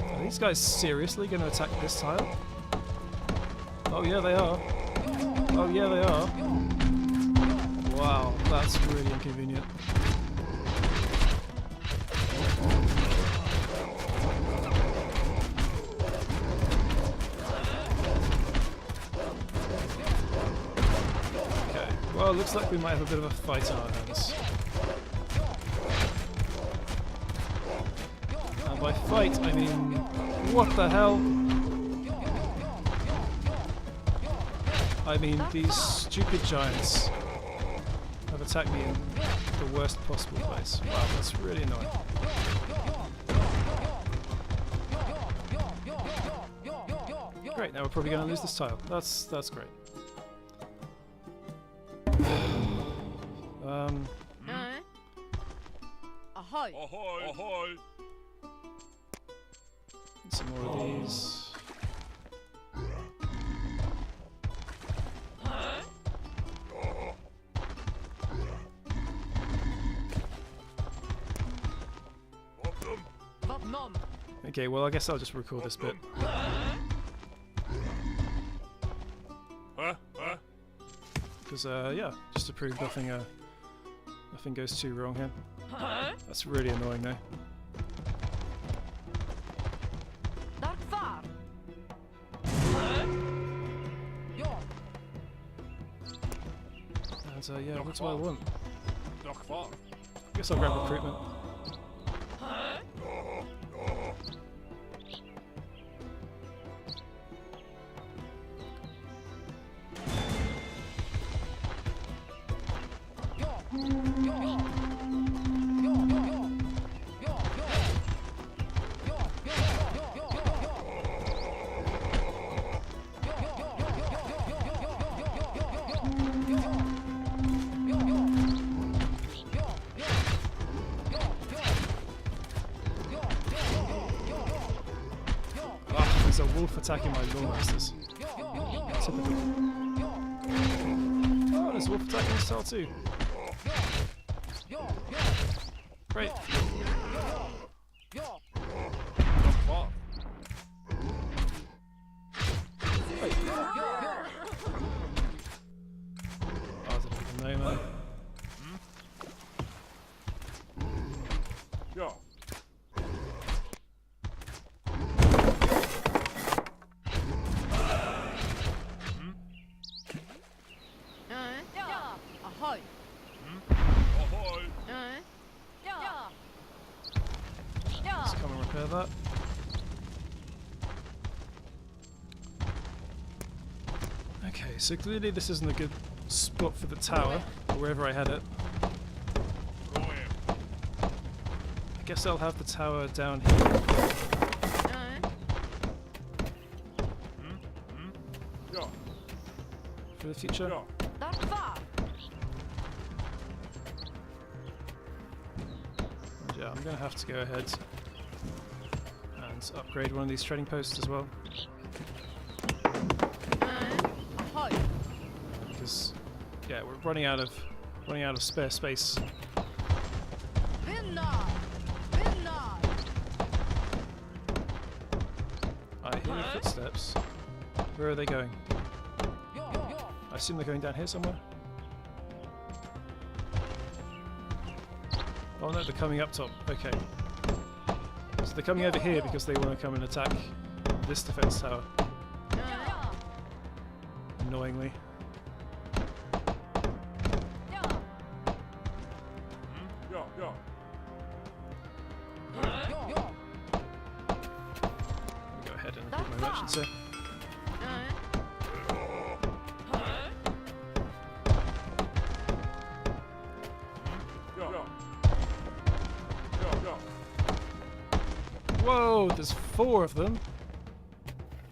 Are these guys seriously going to attack this tile? Oh yeah, they are. Oh yeah, they are. Wow, that's really inconvenient. Okay, well, looks like we might have a bit of a fight on our hands. And by fight, I mean, what the hell? I mean, these stupid giants have attacked me in the worst possible place. Wow, that's really annoying. Great, now we're probably going to lose this tile. That's great. Ahoy! Ahoy! Some more of these. Okay, well I guess I'll just record this bit. Because yeah, just to prove nothing goes too wrong here. That's really annoying though. And yeah, what do I want? I guess I'll grab recruitment. There's a wolf attacking my lawmasters. Typical. Oh, there's a wolf attacking this tile too. Great. No, man. Let's come and repair that. Okay, so clearly this isn't a good spot for the tower, or wherever I had it. I guess I'll have the tower down here. For the future. Yeah, I'm going to have to go ahead and upgrade one of these trading posts as well. Because yeah, we're running out of spare space. I hear footsteps. Where are they going? I assume they're going down here somewhere. Oh no, they're coming up top. Okay. So they're coming over here because they want to come and attack this defense tower. Annoyingly. Go ahead and put my merchants here. Whoa, there's 4 of them.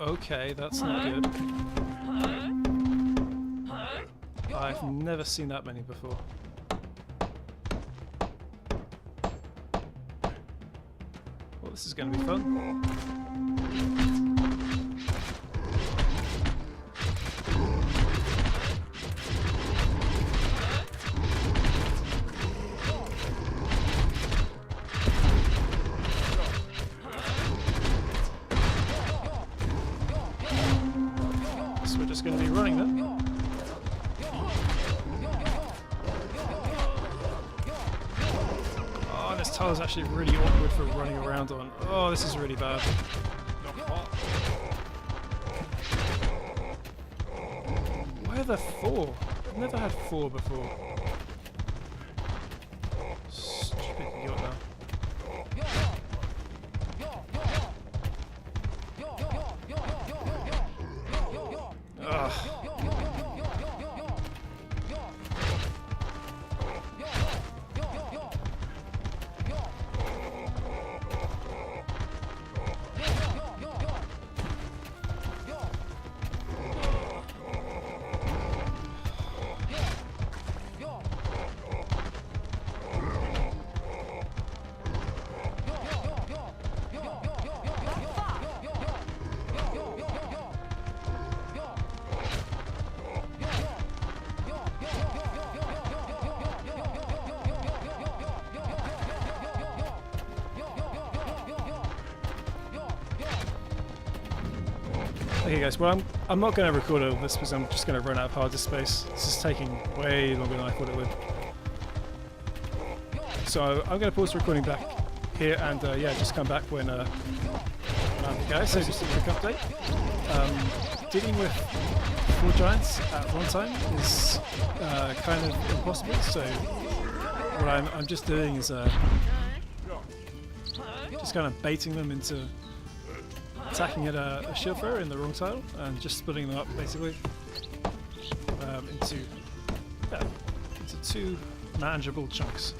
Okay, that's not good. I've never seen that many before. Well, this is going to be fun. We're just going to be running them. Oh, this tile is actually really awkward for running around on. Oh, this is really bad. Why are there 4? I've never had 4 before. Stupid yacht now. Ugh. Okay guys, well I'm not going to record all of this because I'm just going to run out of hard disk space. This is taking way longer than I thought it would. So I'm going to pause the recording back here and yeah, just come back when guys, so just a quick update. Dealing with 4 giants at one time is kind of impossible, so what I'm just doing is just kind of baiting them into attacking at a shield thrower in the wrong tile and just splitting them up basically into 2 manageable chunks.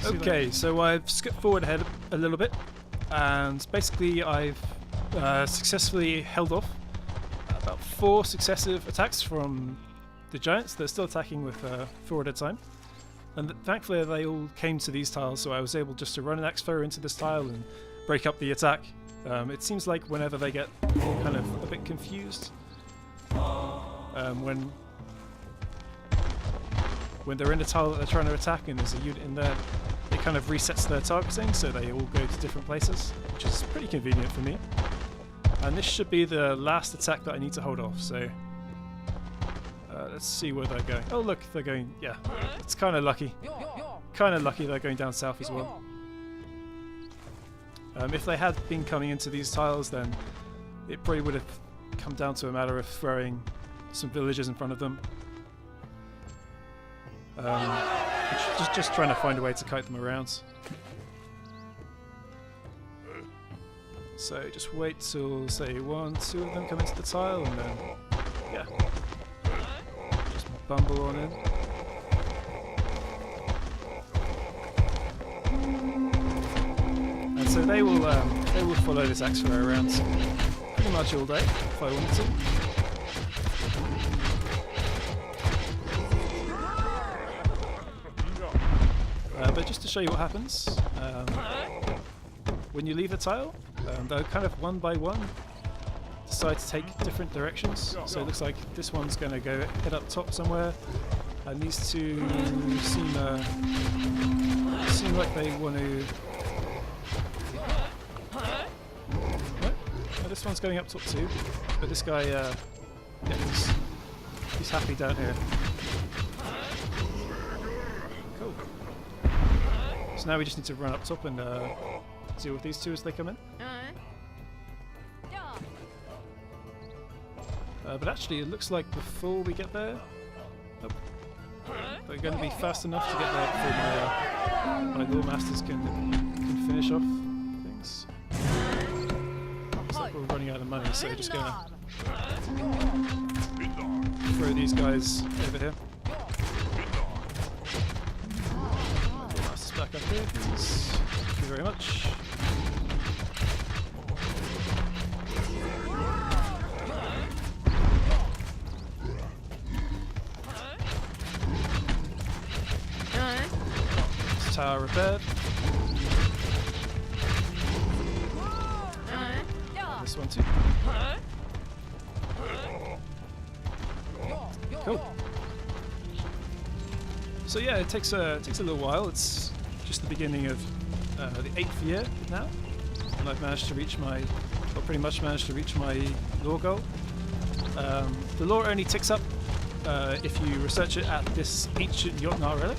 Okay, so I've skipped forward ahead a little bit, and basically I've successfully held off about 4 successive attacks from the giants. They're still attacking with 4 at a time, and thankfully they all came to these tiles, so I was able just to run an axe thrower into this tile and break up the attack. It seems like whenever they get kind of a bit confused, when they're in the tile that they're trying to attack and there's a unit in there, it kind of resets their targeting, so they all go to different places, which is pretty convenient for me. And this should be the last attack that I need to hold off, so let's see where they're going. Oh look, they're going, yeah, it's kind of lucky. Kind of lucky they're going down south as well. If they had been coming into these tiles, then it probably would have come down to a matter of throwing some villagers in front of them. Just trying to find a way to kite them around. So just wait till, say, 1, 2 of them come into the tile, and then, yeah, just bumble on in. And so they will follow this axe thrower around pretty much all day if I wanted to. But just to show you what happens, when you leave a tile, they'll kind of one by one decide to take different directions. So it looks like this one's going to go head up top somewhere, and these 2 seem like they want to. Oh, this one's going up top too, but this guy, yeah, he's happy down here. Cool. So now we just need to run up top and deal with these 2 as they come in. But actually, it looks like before we get there, they're going to be fast enough to get there before my Lore Masters can finish off things. Looks like we're running out of money, so we're just going to throw these guys over here. Back up here, please. Thank you very much. This tower repaired. This one too. Cool. So yeah, it takes a little while. It's just the beginning of the 8th year now, and I've managed to reach my, or pretty much managed to reach my lore goal. The lore only ticks up if you research it at this ancient Jotnar relic.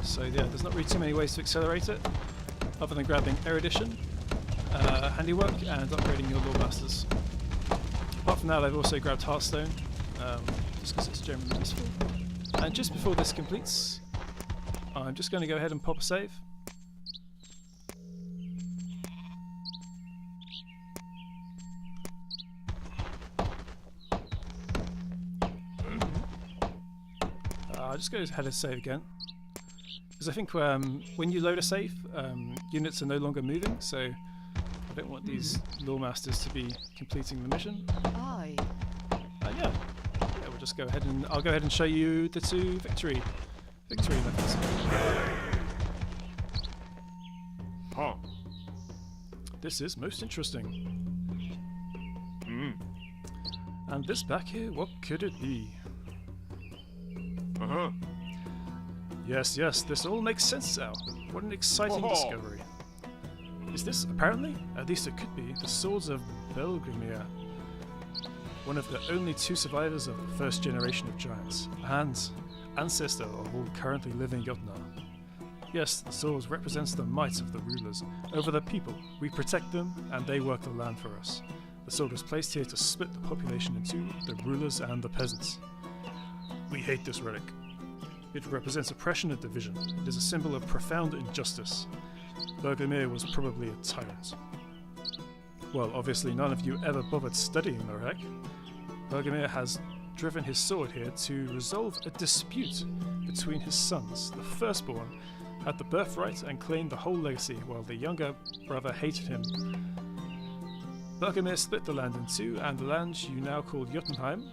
So yeah, there's not really too many ways to accelerate it, other than grabbing erudition, handiwork, and upgrading your lore masters. Apart from that, I've also grabbed Hearthstone, just because it's generally useful. And just before this completes, I'm just going to go ahead and pop a save. I'll just go ahead and save again, because I think when you load a save, units are no longer moving, so I don't want these lore masters to be completing the mission. Aye. Yeah, we'll just go ahead and I'll go ahead and show you the 2 victory methods. Huh. This is most interesting. And this back here, what could it be? Yes, yes, this all makes sense now. What an exciting discovery. Is this, apparently, at least it could be, the swords of Belgrimir, one of the only two survivors of the first generation of giants, and ancestor of all currently living Jotnar. Yes, the sword represents the might of the rulers over the people. We protect them, and they work the land for us. The sword was placed here to split the population in two, the rulers and the peasants. We hate this relic. It represents oppression and division. It is a symbol of profound injustice. Bergrimir was probably a tyrant. Well, obviously none of you ever bothered studying the relic. Bergrimir has driven his sword here to resolve a dispute between his sons. The firstborn had the birthright and claimed the whole legacy, while the younger brother hated him. Bergrimir split the land in two, and the land you now call Jotunheim,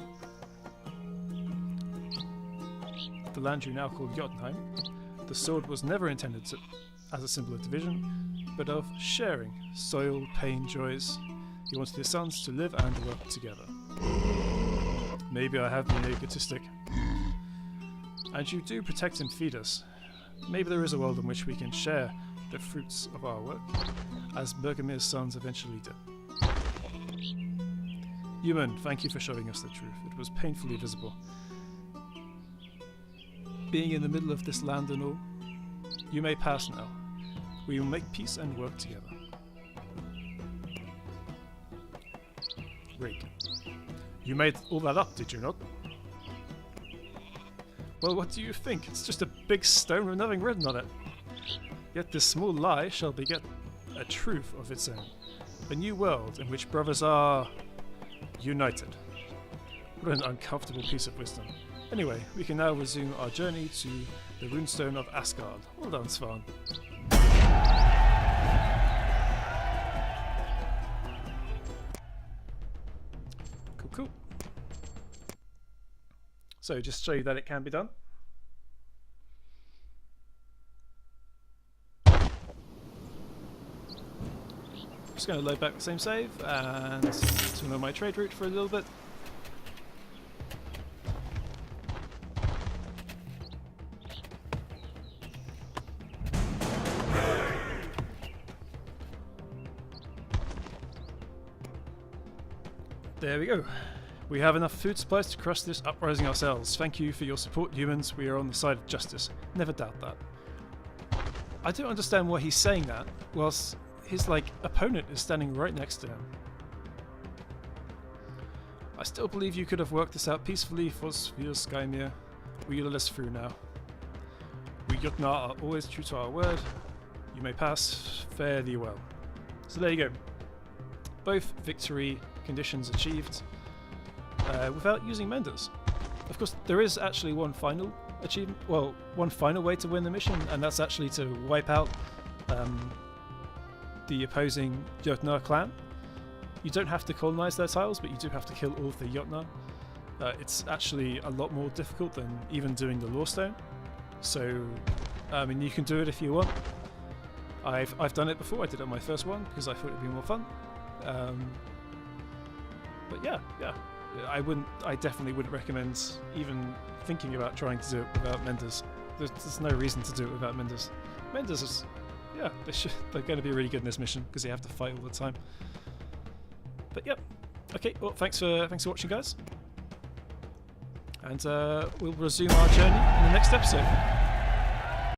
the sword was never intended as a symbol of division, but of sharing, soil, pain, joys. He wanted his sons to live and work together. Maybe I have been egotistic. And you do protect and feed us. Maybe there is a world in which we can share the fruits of our work, as Bergamir's sons eventually did. Human, thank you for showing us the truth. It was painfully visible. Being in the middle of this land and all, you may pass now. We will make peace and work together. Rig. You made all that up, did you not? Well, what do you think? It's just a big stone with nothing written on it. Yet this small lie shall beget a truth of its own. A new world in which brothers are united. What an uncomfortable piece of wisdom. Anyway, we can now resume our journey to the runestone of Asgard. Well done, Svan. Cool, cool. So, just to show you that it can be done. Just going to load back the same save and turn on my trade route for a little bit. There we go. We have enough food supplies to crush this uprising ourselves. Thank you for your support, humans. We are on the side of justice. Never doubt that. I don't understand why he's saying that, whilst his, opponent is standing right next to him. I still believe you could have worked this out peacefully for Skymir. We let us through now. We Jotnar are always true to our word. You may pass. Fare thee well. So there you go. Both victory conditions achieved without using menders. Of course, there is actually one final achievement, well, one final way to win the mission, and that's actually to wipe out the opposing Jotnar clan. You don't have to colonize their tiles, but you do have to kill all of the Jotnar. It's actually a lot more difficult than even doing the Lawstone. So, I mean, you can do it if you want. I've done it before. I did it on my first one because I thought it'd be more fun. But yeah, I definitely wouldn't recommend even thinking about trying to do it without menders. There's no reason to do it without menders. Menders is, yeah, they're going to be really good in this mission because they have to fight all the time. But yep, okay. Well, thanks for watching, guys, and we'll resume our journey in the next episode.